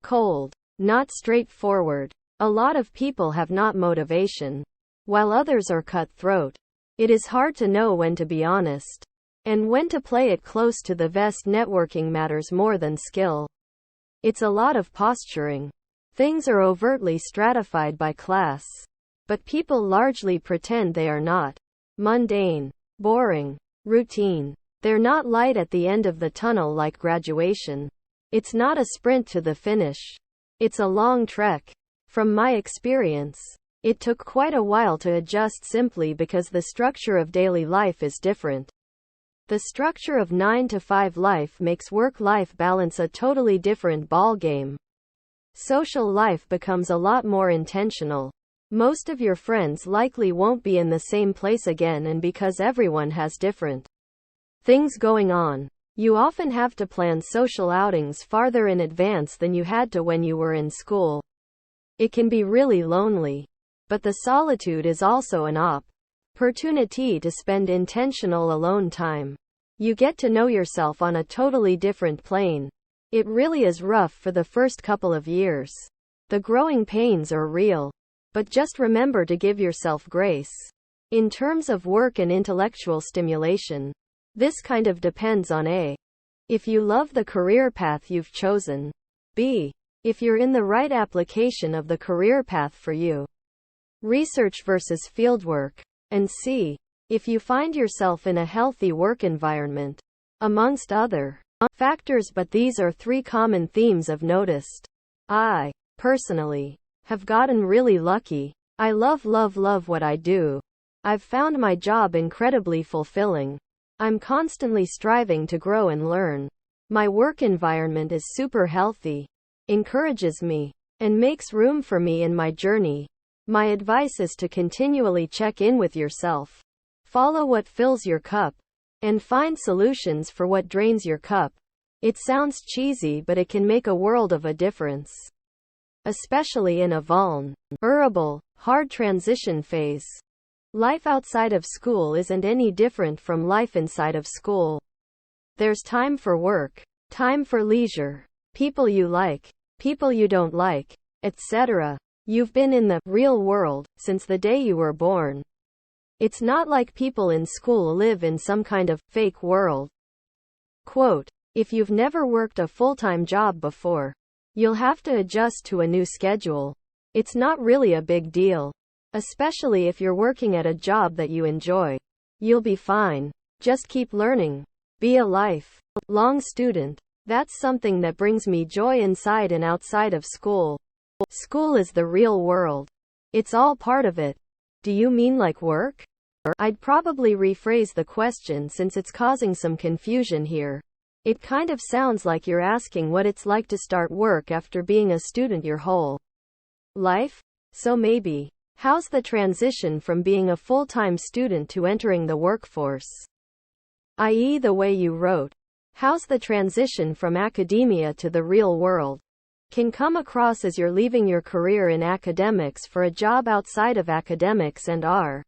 Cold. Not straightforward. A lot of people have not motivation, while others are cutthroat. It is hard to know when to be honest, and when to play it close to the vest. Networking matters more than skill. It's a lot of posturing. Things are overtly stratified by class, but people largely pretend they are not. Mundane. Boring. Routine. They're not light at the end of the tunnel like graduation. It's not a sprint to the finish. It's a long trek. From my experience, it took quite a while to adjust simply because the structure of daily life is different. The structure of 9 to 5 life makes work-life balance a totally different ballgame. Social life becomes a lot more intentional. Most of your friends likely won't be in the same place again, and because everyone has different things going on, you often have to plan social outings farther in advance than you had to when you were in school. It can be really lonely. But the solitude is also an opportunity to spend intentional alone time. You get to know yourself on a totally different plane. It really is rough for the first couple of years. The growing pains are real. But just remember to give yourself grace. In terms of work and intellectual stimulation, this kind of depends on A. If you love the career path you've chosen. B. If you're in the right application of the career path for you. Research versus fieldwork. And C. If you find yourself in a healthy work environment. Amongst other factors, but these are 3 common themes I've noticed. I, personally, have gotten really lucky. I love what I do. I've found my job incredibly fulfilling. I'm constantly striving to grow and learn. My work environment is super healthy, encourages me, and makes room for me in my journey. My advice is to continually check in with yourself. Follow what fills your cup, and find solutions for what drains your cup. It sounds cheesy, but it can make a world of a difference. Especially in a vulnerable, hard transition phase. Life outside of school isn't any different from life inside of school. There's time for work, time for leisure, people you like, people you don't like, etc. You've been in the real world since the day you were born. It's not like people in school live in some kind of fake world. Quote, if you've never worked a full-time job before, you'll have to adjust to a new schedule. It's not really a big deal. Especially if you're working at a job that you enjoy. You'll be fine. Just keep learning. Be a lifelong student. That's something that brings me joy inside and outside of school. School is the real world. It's all part of it. Do you mean like work? I'd probably rephrase the question since it's causing some confusion here. It kind of sounds like you're asking what it's like to start work after being a student your whole life? So maybe, how's the transition from being a full-time student to entering the workforce? I.e., the way you wrote. How's the transition from academia to the real world? Can come across as you're leaving your career in academics for a job outside of academics and are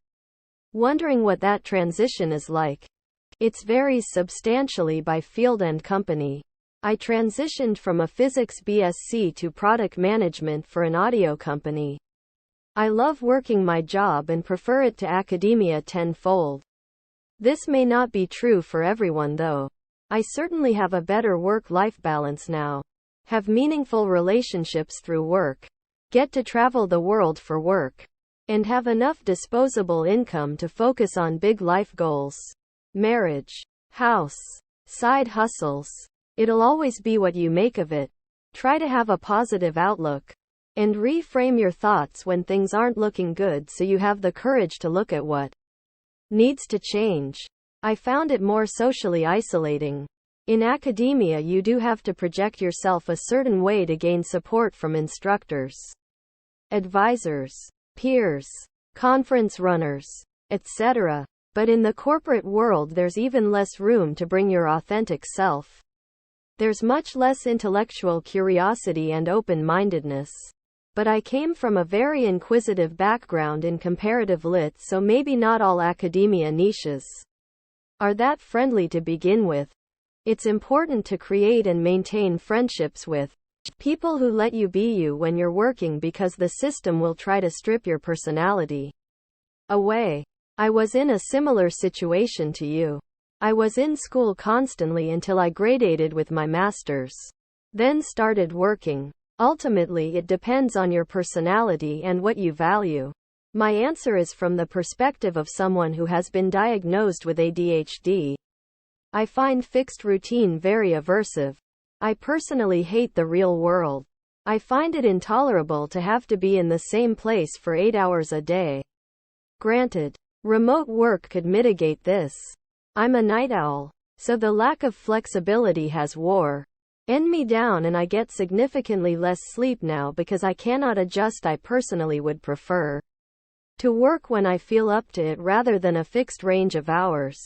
wondering what that transition is like. It varies substantially by field and company. I transitioned from a physics BSc to product management for an audio company. I love working my job and prefer it to academia tenfold. This may not be true for everyone though. I certainly have a better work-life balance now. Have meaningful relationships through work. Get to travel the world for work. And have enough disposable income to focus on big life goals. Marriage. House. Side hustles. It'll always be what you make of it. Try to have a positive outlook. And reframe your thoughts when things aren't looking good so you have the courage to look at what needs to change. I found it more socially isolating. In academia, you do have to project yourself a certain way to gain support from instructors, advisors, peers, conference runners, etc. But in the corporate world, there's even less room to bring your authentic self. There's much less intellectual curiosity and open-mindedness. But I came from a very inquisitive background in comparative lit, so maybe not all academia niches are that friendly to begin with. It's important to create and maintain friendships with people who let you be you when you're working, because the system will try to strip your personality away. I was in a similar situation to you. I was in school constantly until I graduated with my master's. Then started working. Ultimately, it depends on your personality and what you value. My answer is from the perspective of someone who has been diagnosed with ADHD. I find fixed routine very aversive. I personally hate the real world. I find it intolerable to have to be in the same place for 8 hours a day. Granted, remote work could mitigate this. I'm a night owl, so the lack of flexibility has worn me down, and I get significantly less sleep now because I cannot adjust. I personally would prefer to work when I feel up to it rather than a fixed range of hours.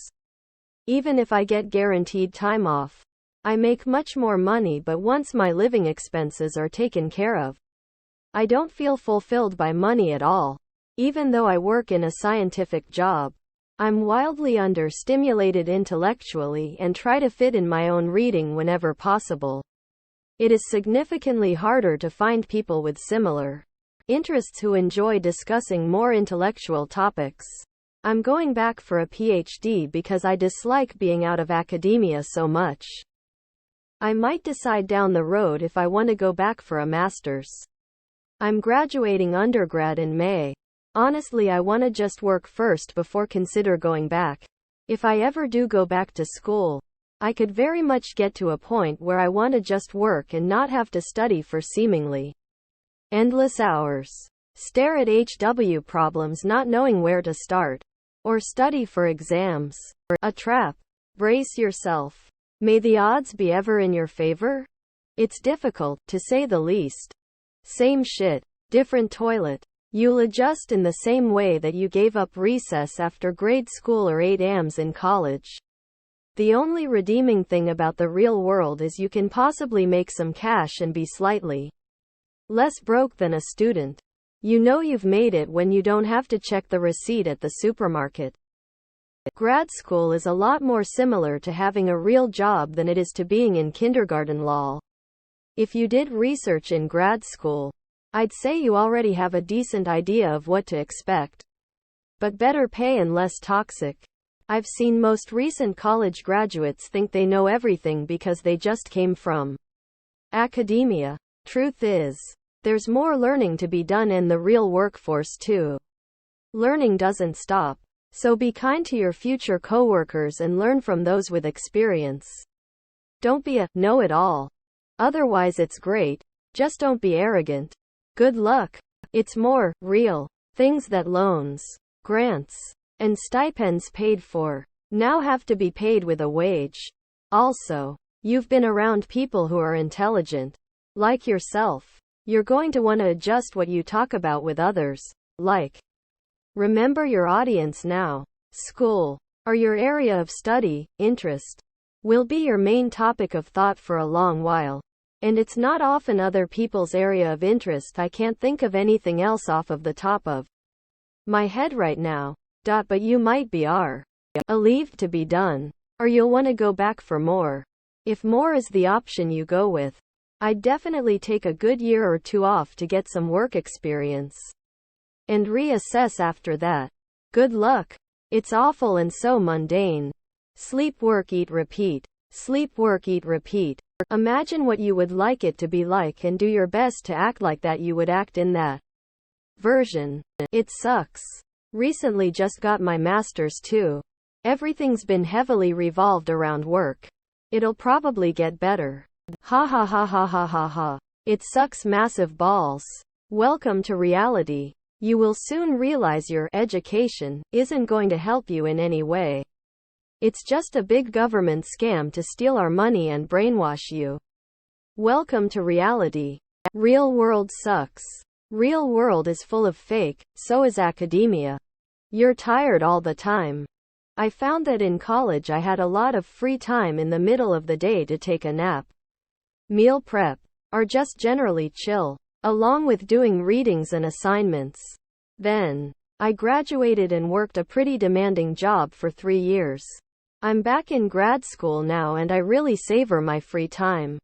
Even if I get guaranteed time off, I make much more money, but once my living expenses are taken care of, I don't feel fulfilled by money at all. Even though I work in a scientific job, I'm wildly understimulated intellectually and try to fit in my own reading whenever possible. It is significantly harder to find people with similar interests who enjoy discussing more intellectual topics. I'm going back for a PhD because I dislike being out of academia so much. I might decide down the road if I want to go back for a master's. I'm graduating undergrad in May. Honestly, I want to just work first before consider going back. If I ever do go back to school, I could very much get to a point where I want to just work and not have to study for seemingly endless hours. Stare at HW problems not knowing where to start. Or study for exams. A trap. Brace yourself. May the odds be ever in your favor? It's difficult, to say the least. Same shit, different toilet. You'll adjust in the same way that you gave up recess after grade school or 8 AMs in college. The only redeeming thing about the real world is you can possibly make some cash and be slightly less broke than a student. You know you've made it when you don't have to check the receipt at the supermarket. Grad school is a lot more similar to having a real job than it is to being in kindergarten lol. If you did research in grad school, I'd say you already have a decent idea of what to expect. But better pay and less toxic. I've seen most recent college graduates think they know everything because they just came from academia. Truth is, there's more learning to be done in the real workforce too. Learning doesn't stop. So be kind to your future coworkers and learn from those with experience. Don't be a know-it-all. Otherwise it's great. Just don't be arrogant. Good luck. It's more real things that loans, grants, and stipends paid for now have to be paid with a wage. Also, you've been around people who are intelligent, like yourself. You're going to want to adjust what you talk about with others. Like, remember your audience now. School, or your area of study, interest, will be your main topic of thought for a long while. And it's not often other people's area of interest. I can't think of anything else off of the top of my head right now. But you might be a leave to be done. Or you'll want to go back for more. If more is the option you go with, I'd definitely take a good year or two off to get some work experience. And reassess after that. Good luck. It's awful and so mundane. Sleep, work, eat, repeat. Sleep, work, eat, repeat. Imagine what you would like it to be like and do your best to act like that you would act in that version. It sucks. Recently just got my master's too. Everything's been heavily revolved around work. It'll probably get better. Ha ha ha ha ha ha ha. It sucks massive balls. Welcome to reality. You will soon realize your education isn't going to help you in any way. It's just a big government scam to steal our money and brainwash you. Welcome to reality. Real world sucks. Real world is full of fake, so is academia. You're tired all the time. I found that in college I had a lot of free time in the middle of the day to take a nap, meal prep, or just generally chill, along with doing readings and assignments. Then, I graduated and worked a pretty demanding job for 3 years. I'm back in grad school now and I really savor my free time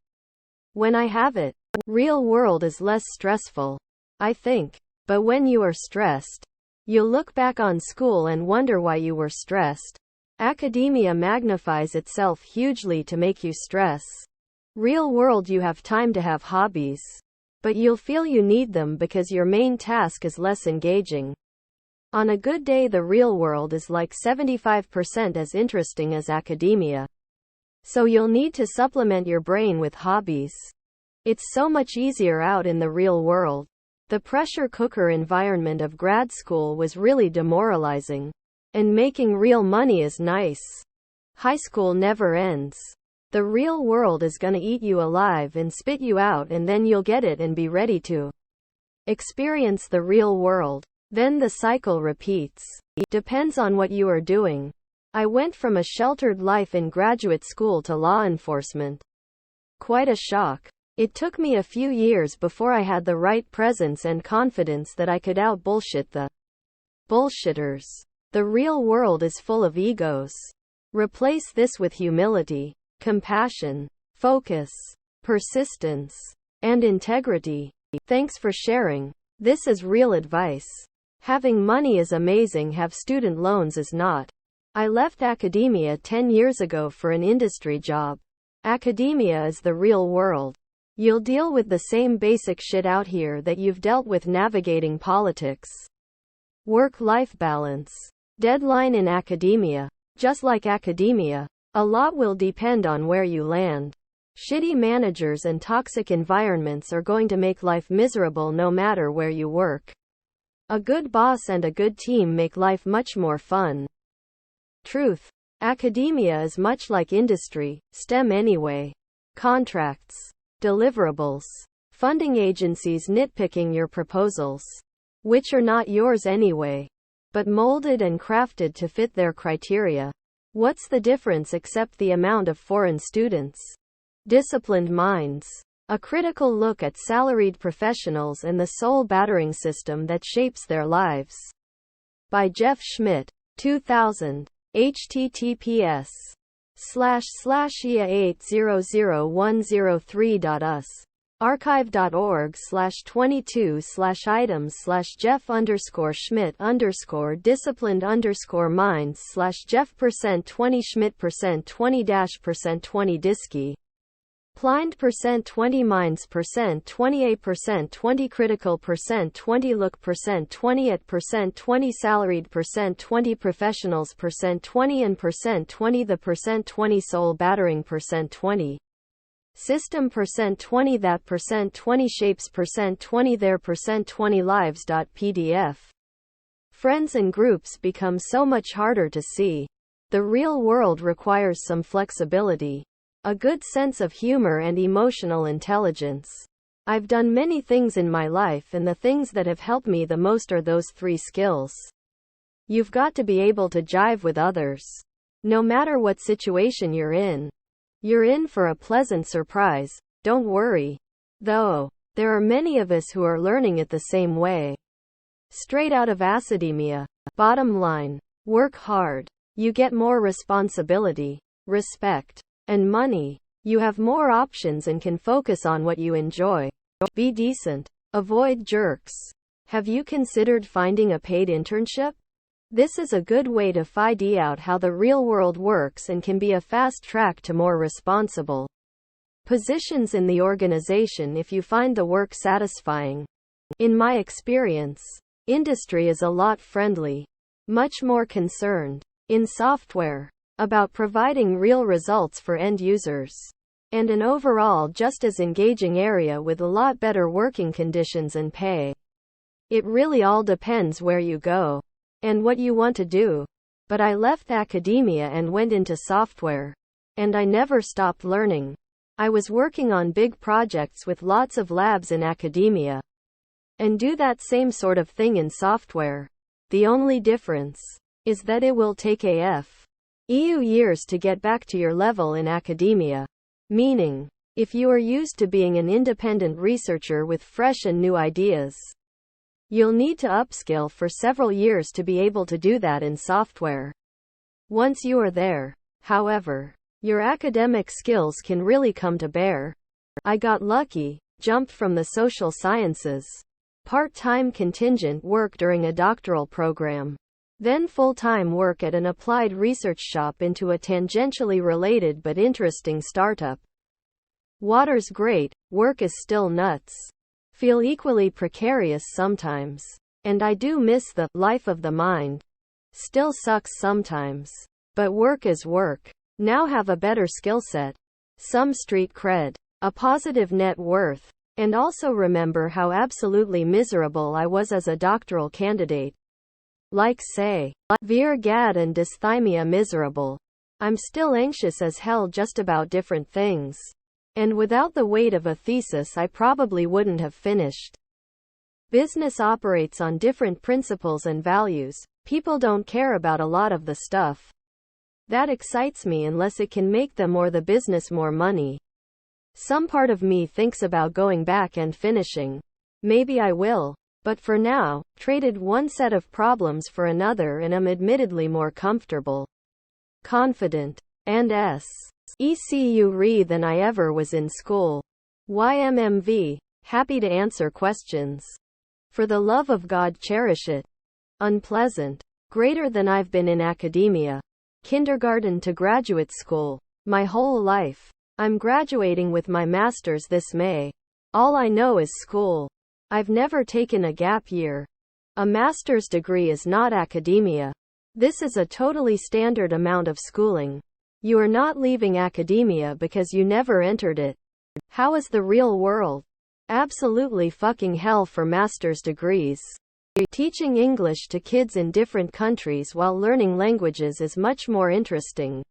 when I have it. Real world is less stressful, I think. But when you are stressed, you'll look back on school and wonder why you were stressed. Academia magnifies itself hugely to make you stress. Real world, you have time to have hobbies, but you'll feel you need them because your main task is less engaging. On a good day, the real world is like 75% as interesting as academia. So you'll need to supplement your brain with hobbies. It's so much easier out in the real world. The pressure cooker environment of grad school was really demoralizing. And making real money is nice. High school never ends. The real world is gonna eat you alive and spit you out, and then you'll get it and be ready to experience the real world. Then the cycle repeats. Depends on what you are doing. I went from a sheltered life in graduate school to law enforcement. Quite a shock. It took me a few years before I had the right presence and confidence that I could out-bullshit the bullshitters. The real world is full of egos. Replace this with humility, compassion, focus, persistence, and integrity. Thanks for sharing. This is real advice. Having money is amazing, have student loans is not. I left academia 10 years ago for an industry job. Academia is the real world. You'll deal with the same basic shit out here that you've dealt with navigating politics. Work-life balance. Deadline in academia. Just like academia, a lot will depend on where you land. Shitty managers and toxic environments are going to make life miserable no matter where you work. A good boss and a good team make life much more fun. Truth. Academia is much like industry, STEM anyway. Contracts, deliverables, funding agencies nitpicking your proposals, which are not yours anyway, but molded and crafted to fit their criteria. What's the difference except the amount of foreign students? Disciplined minds. A critical look at salaried professionals and the soul-battering system that shapes their lives. By Jeff Schmidt, 2000. https://ia800103.us. archive.org/22/items/jeff_schmidt_disciplined_minds/jeff%20schmidt%20-%20 Plind %20 minds %28 20 critical %20 look %20 at %20 salaried %20 professionals %20 and %20 the %20 soul battering %20 System %20 that %20 shapes %20 their %20 lives.pdf. Friends and groups become so much harder to see. The real world requires some flexibility, a good sense of humor and emotional intelligence. I've done many things in my life, and the things that have helped me the most are those 3 skills. You've got to be able to jive with others. No matter what situation you're in for a pleasant surprise. Don't worry, though. There are many of us who are learning it the same way. Straight out of academia. Bottom line, work hard. You get more responsibility, respect, and money. You have more options and can focus on what you enjoy. Be decent. Avoid jerks. Have you considered finding a paid internship? This is a good way to find out how the real world works and can be a fast track to more responsible positions in the organization if you find the work satisfying. In my experience, industry is a lot friendly, much more concerned, in software, about providing real results for end users, and an overall just as engaging area with a lot better working conditions and pay. It really all depends where you go and what you want to do. But I left academia and went into software. And I never stopped learning. I was working on big projects with lots of labs in academia. And do that same sort of thing in software. The only difference is that it will take EU years to get back to your level in academia. Meaning, if you are used to being an independent researcher with fresh and new ideas, you'll need to upskill for several years to be able to do that in software. Once you are there, however, your academic skills can really come to bear. I got lucky, jumped from the social sciences, part-time contingent work during a doctoral program, then full-time work at an applied research shop into a tangentially related but interesting startup. Water's great, work is still nuts. Feel equally precarious sometimes. And I do miss the life of the mind. Still sucks sometimes. But work is work. Now have a better skill set, some street cred, a positive net worth, and also remember how absolutely miserable I was as a doctoral candidate. Like say, Vir Gad and dysthymia miserable. I'm still anxious as hell just about different things. And without the weight of a thesis I probably wouldn't have finished. Business operates on different principles and values. People don't care about a lot of the stuff that excites me unless it can make them or the business more money. Some part of me thinks about going back and finishing. Maybe I will. But for now, traded one set of problems for another and am admittedly more comfortable, confident, and ECU than I ever was in school. YMMV. Happy to answer questions. For the love of God, cherish it. Unpleasant. Greater than I've been in academia. Kindergarten to graduate school. My whole life. I'm graduating with my master's this May. All I know is school. I've never taken a gap year. A master's degree is not academia. This is a totally standard amount of schooling. You are not leaving academia because you never entered it. How is the real world? Absolutely fucking hell for master's degrees. Teaching English to kids in different countries while learning languages is much more interesting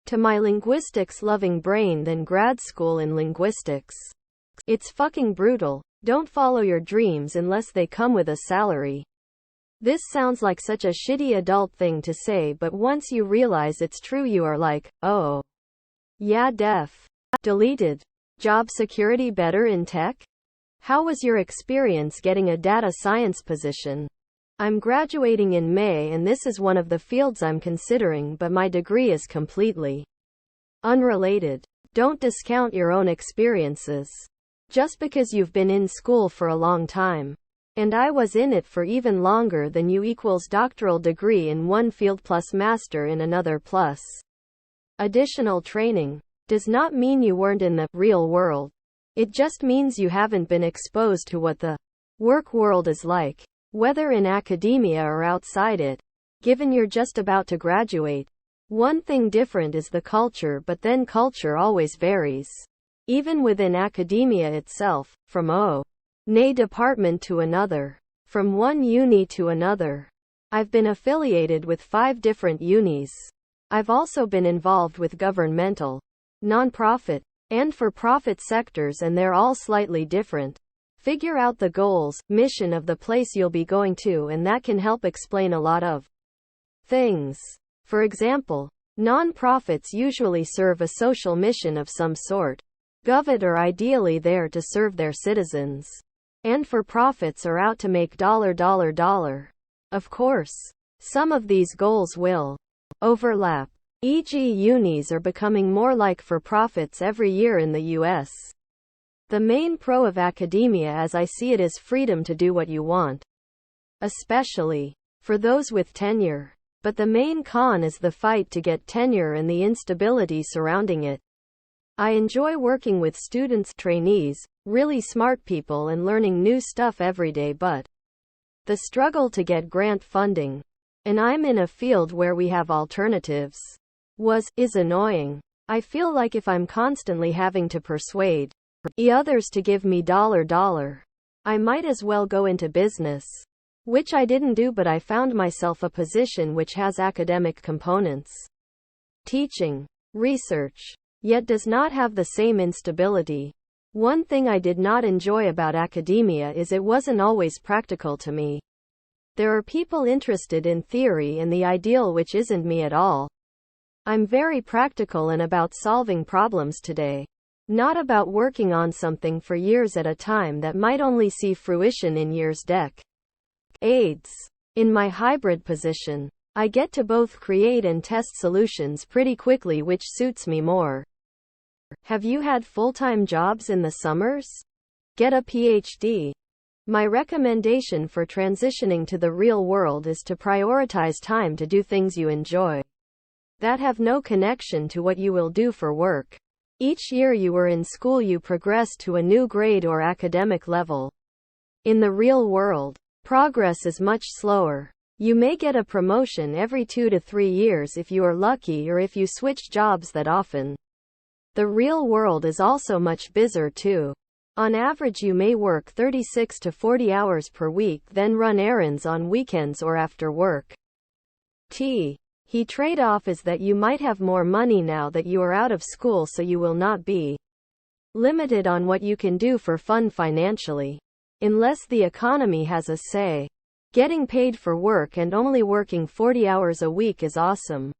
to my linguistics-loving brain than grad school in linguistics. It's fucking brutal. Don't follow your dreams unless they come with a salary. This sounds like such a shitty adult thing to say, but once you realize it's true you are like, oh. Yeah, deleted. Job security better in tech? How was your experience getting a data science position? I'm graduating in May and this is one of the fields I'm considering, but my degree is completely unrelated. Don't discount your own experiences. Just because you've been in school for a long time, and I was in it for even longer than you equals doctoral degree in one field plus master in another plus additional training, does not mean you weren't in the real world. It just means you haven't been exposed to what the work world is like, whether in academia or outside it. Given you're just about to graduate, one thing different is the culture, but then culture always varies. Even within academia itself, from nay department to another, from one uni to another. I've been affiliated with 5 different unis. I've also been involved with governmental, nonprofit, and for-profit sectors, and they're all slightly different. Figure out the goals, mission of the place you'll be going to, and that can help explain a lot of things. For example, non-profits usually serve a social mission of some sort. Gov't are ideally there to serve their citizens. And for-profits are out to make dollar. Of course, some of these goals will overlap. E.g., unis are becoming more like for-profits every year in the US. The main pro of academia as I see it is freedom to do what you want. Especially for those with tenure. But the main con is the fight to get tenure and the instability surrounding it. I enjoy working with students, trainees, really smart people and learning new stuff every day, but the struggle to get grant funding, and I'm in a field where we have alternatives, is annoying. I feel like if I'm constantly having to persuade others to give me dollar, I might as well go into business. Which I didn't do, but I found myself a position which has academic components. Teaching, research, yet does not have the same instability. One thing I did not enjoy about academia is it wasn't always practical to me. There are people interested in theory and the ideal, which isn't me at all. I'm very practical and about solving problems today. Not about working on something for years at a time that might only see fruition in years decades. In my hybrid position, I get to both create and test solutions pretty quickly, which suits me more. Have you had full-time jobs in the summers? Get a PhD. My recommendation for transitioning to the real world is to prioritize time to do things you enjoy, that have no connection to what you will do for work. Each year you were in school, you progress to a new grade or academic level. In the real world, progress is much slower. You may get a promotion every 2 to 3 years if you are lucky, or if you switch jobs that often. The real world is also much busier too. On average you may work 36 to 40 hours per week, then run errands on weekends or after work. The trade-off is that you might have more money now that you are out of school, so you will not be limited on what you can do for fun financially. Unless the economy has a say. Getting paid for work and only working 40 hours a week is awesome.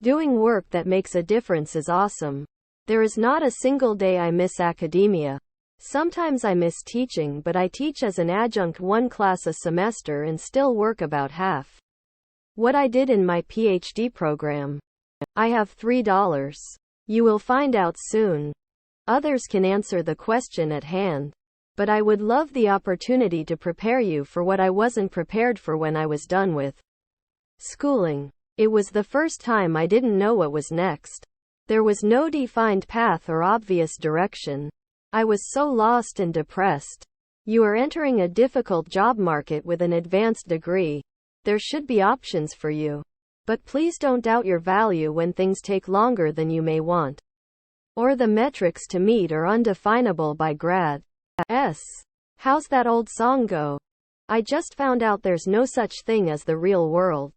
Doing work that makes a difference is awesome. There is not a single day I miss academia. Sometimes I miss teaching, but I teach as an adjunct 1 class a semester and still work about half what I did in my PhD program. I have $3. You will find out soon. Others can answer the question at hand. But I would love the opportunity to prepare you for what I wasn't prepared for when I was done with schooling. It was the first time I didn't know what was next. There was no defined path or obvious direction. I was so lost and depressed. You are entering a difficult job market with an advanced degree. There should be options for you. But please don't doubt your value when things take longer than you may want. Or the metrics to meet are undefinable by grad. How's that old song go? I just found out there's no such thing as the real world.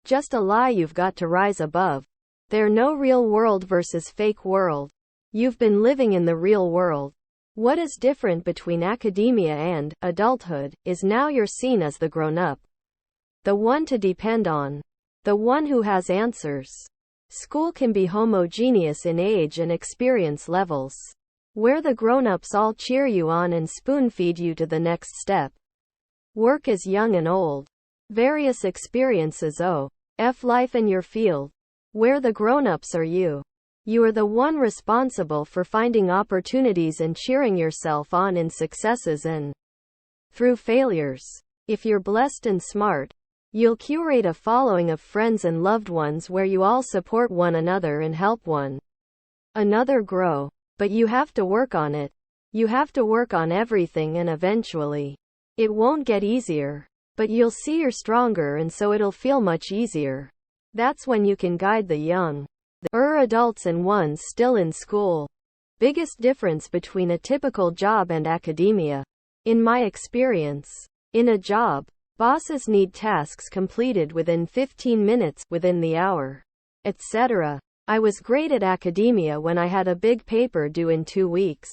Just a lie you've got to rise above. There's no real world versus fake world. You've been living in the real world. What is different between academia and adulthood is now you're seen as the grown-up. The one to depend on. The one who has answers. School can be homogeneous in age and experience levels, where the grown-ups all cheer you on and spoon-feed you to the next step. Work is young and old. Various experiences life and your field. Where the grown-ups are you. You are the one responsible for finding opportunities and cheering yourself on in successes and through failures. If you're blessed and smart, you'll curate a following of friends and loved ones where you all support one another and help one another grow. But you have to work on it. You have to work on everything, and eventually, it won't get easier. But you'll see you're stronger, and so it'll feel much easier. That's when you can guide the young adults and ones still in school. Biggest difference between a typical job and academia. In my experience, in a job, bosses need tasks completed within 15 minutes, within the hour, etc. I was great at academia when I had a big paper due in 2 weeks.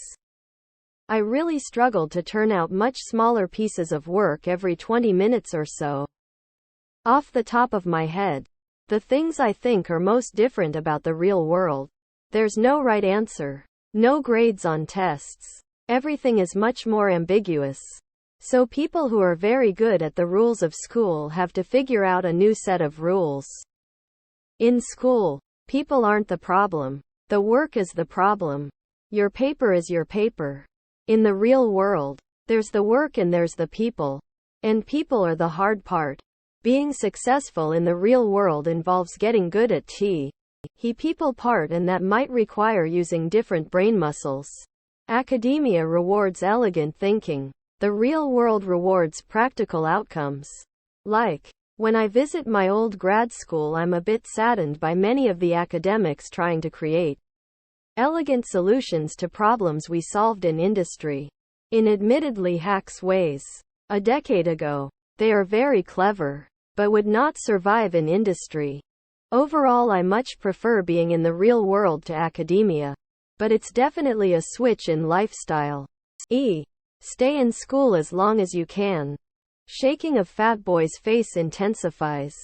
I really struggled to turn out much smaller pieces of work every 20 minutes or so. Off the top of my head, the things I think are most different about the real world. There's no right answer. No grades on tests. Everything is much more ambiguous. So people who are very good at the rules of school have to figure out a new set of rules. In school, people aren't the problem. The work is the problem. Your paper is your paper. In the real world, there's the work and there's the people. And people are the hard part. Being successful in the real world involves getting good at the people part, and that might require using different brain muscles. Academia rewards elegant thinking. The real world rewards practical outcomes. Like, when I visit my old grad school, I'm a bit saddened by many of the academics trying to create elegant solutions to problems we solved in industry, in admittedly hacks ways. A decade ago, they are very clever, but would not survive in industry. Overall, I much prefer being in the real world to academia. But it's definitely a switch in lifestyle. Stay in school as long as you can. Shaking of fat boy's face intensifies.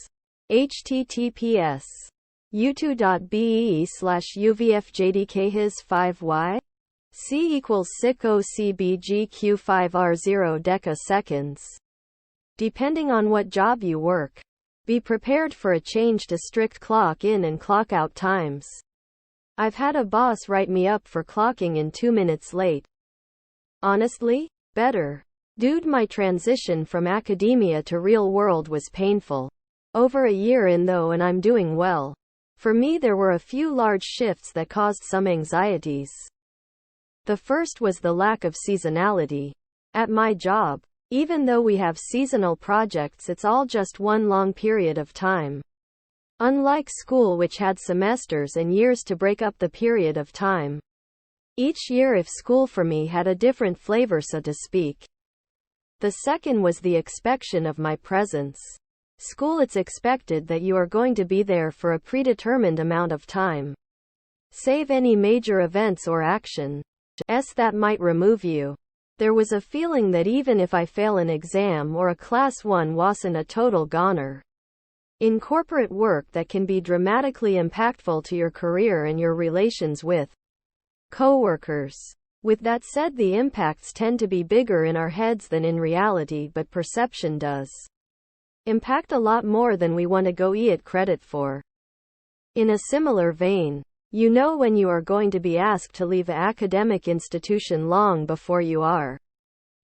https u2.be/uvfjdk his 5y c equals sicko cbgq5r0 deca seconds. Depending on what job you work, be prepared for a change to strict clock in and clock out times. I've had a boss write me up for clocking in 2 minutes late. Honestly, better. Dude, my transition from academia to real world was painful. Over a year in though, and I'm doing well. For me, there were a few large shifts that caused some anxieties. The first was the lack of seasonality. At my job, even though we have seasonal projects, it's all just one long period of time. Unlike school, which had semesters and years to break up the period of time. Each year, if school for me had a different flavor, so to speak. The second was the expectation of my presence. School, it's expected that you are going to be there for a predetermined amount of time. Save any major events or action that might remove you. There was a feeling that even if I fail an exam or a class 1 wasn't a total goner. In corporate work, that can be dramatically impactful to your career and your relations with coworkers. With that said, the impacts tend to be bigger in our heads than in reality, but perception does impact a lot more than we want to go it credit for. In a similar vein, you know when you are going to be asked to leave an academic institution long before you are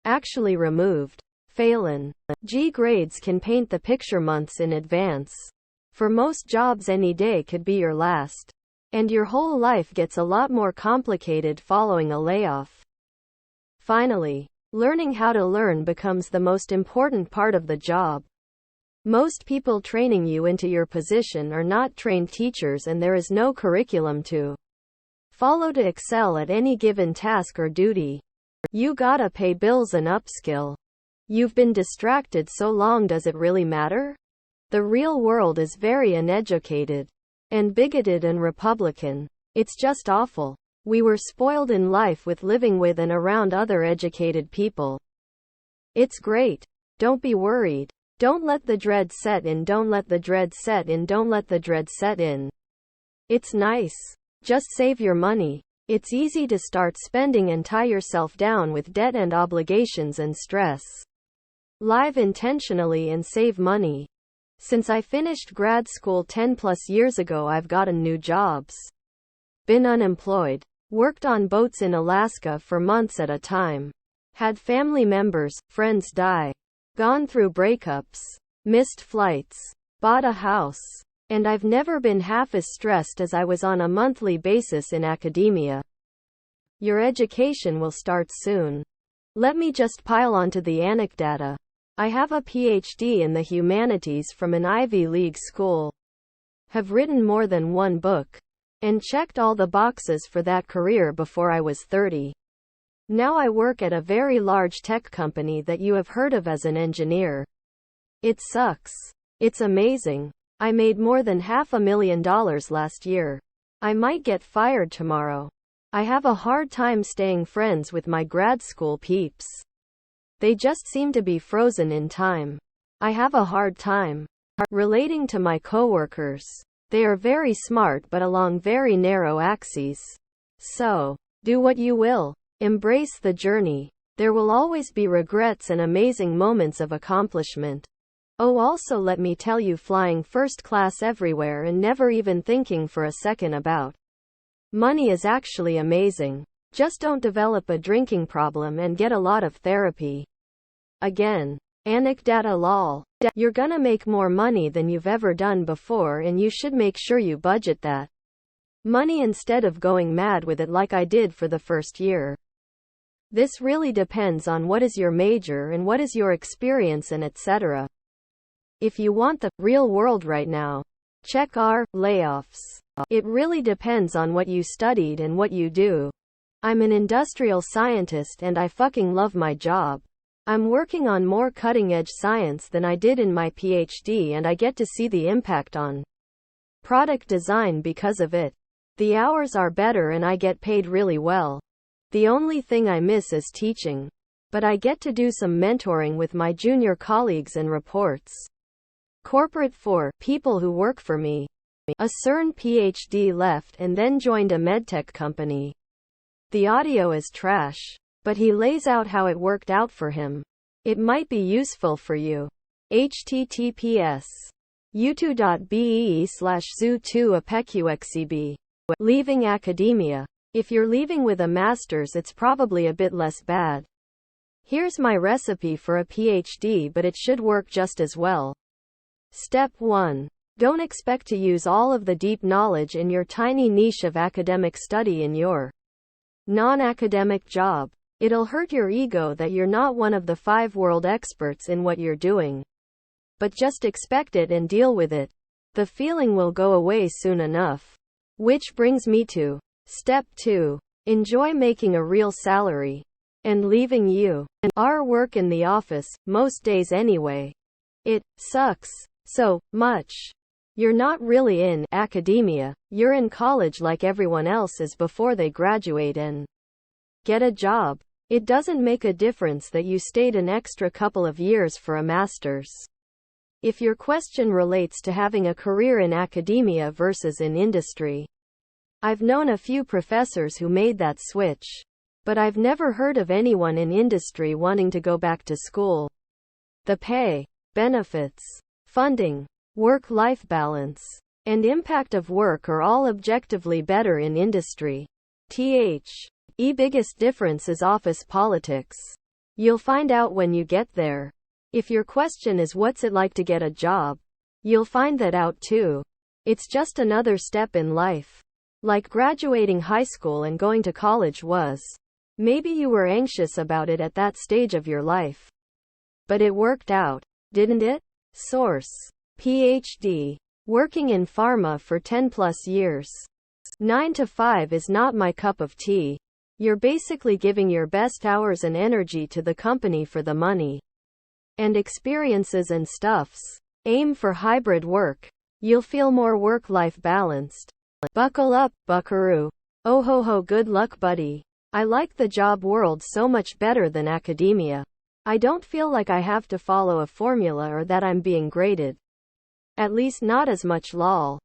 actually removed. Phelan. G grades can paint the picture months in advance. For most jobs, any day could be your last. And your whole life gets a lot more complicated following a layoff. Finally, learning how to learn becomes the most important part of the job. Most people training you into your position are not trained teachers, and there is no curriculum to follow to excel at any given task or duty. You gotta pay bills and upskill. You've been distracted so long, does it really matter? The real world is very uneducated and bigoted and Republican. It's just awful. We were spoiled in life with living with and around other educated people. It's great. Don't be worried. Don't let the dread set in. Don't let the dread set in. Don't let the dread set in. It's nice. Just save your money. It's easy to start spending and tie yourself down with debt and obligations and stress. Live intentionally and save money. Since I finished grad school 10 plus years ago, I've gotten new jobs. Been unemployed. Worked on boats in Alaska for months at a time. Had family members, friends die. Gone through breakups. Missed flights. Bought a house. And I've never been half as stressed as I was on a monthly basis in academia. Your education will start soon. Let me just pile onto the anecdata. I have a PhD in the humanities from an Ivy League school. Have written more than one book. and checked all the boxes for that career before I was 30. Now I work at a very large tech company that you have heard of as an engineer. It sucks. It's amazing. I made more than $500,000 last year. I might get fired tomorrow. I have a hard time staying friends with my grad school peeps. They just seem to be frozen in time. I have a hard time relating to my coworkers. They are very smart but along very narrow axes. So, do what you will. Embrace the journey. There will always be regrets and amazing moments of accomplishment. Oh, also let me tell you, flying first class everywhere and never even thinking for a second about money is actually amazing. Just don't develop a drinking problem and get a lot of therapy. Again, anecdata lol. You're gonna make more money than you've ever done before, and you should make sure you budget that money instead of going mad with it like I did for the first year. This really depends on what is your major and what is your experience and etc. If you want the real world right now, check our layoffs. It really depends on what you studied and what you do. I'm an industrial scientist and I fucking love my job. I'm working on more cutting-edge science than I did in my PhD, and I get to see the impact on product design because of it. The hours are better and I get paid really well. The only thing I miss is teaching. But I get to do some mentoring with my junior colleagues and reports. Corporate for people who work for me. A CERN PhD left and then joined a medtech company. The audio is trash, but he lays out how it worked out for him. It might be useful for you. https u2.be/zoo2apeqxcb. Leaving academia. If you're leaving with a master's, it's probably a bit less bad. Here's my recipe for a PhD, but it should work just as well. Step 1. Don't expect to use all of the deep knowledge in your tiny niche of academic study in your non-academic job. It'll hurt your ego that you're not one of the 5 world experts in what you're doing. But just expect it and deal with it. The feeling will go away soon enough. Which brings me to Step 2. Enjoy making a real salary. And leaving our work in the office, most days anyway. It sucks so much. You're not really in academia, you're in college like everyone else is before they graduate and get a job. It doesn't make a difference that you stayed an extra couple of years for a master's. If your question relates to having a career in academia versus in industry, I've known a few professors who made that switch, but I've never heard of anyone in industry wanting to go back to school. The pay, benefits, funding, work-life balance, and impact of work are all objectively better in industry. Biggest difference is office politics. You'll find out when you get there. If your question is what's it like to get a job, you'll find that out too. It's just another step in life. Like graduating high school and going to college was. Maybe you were anxious about it at that stage of your life. But it worked out, didn't it? Source. PhD. Working in pharma for 10 plus years. 9 to 5 is not my cup of tea. You're basically giving your best hours and energy to the company for the money and experiences and stuffs. Aim for hybrid work. You'll feel more work-life balanced. Buckle up, buckaroo. Oh ho ho, good luck, buddy. I like the job world so much better than academia. I don't feel like I have to follow a formula or that I'm being graded. At least not as much lol.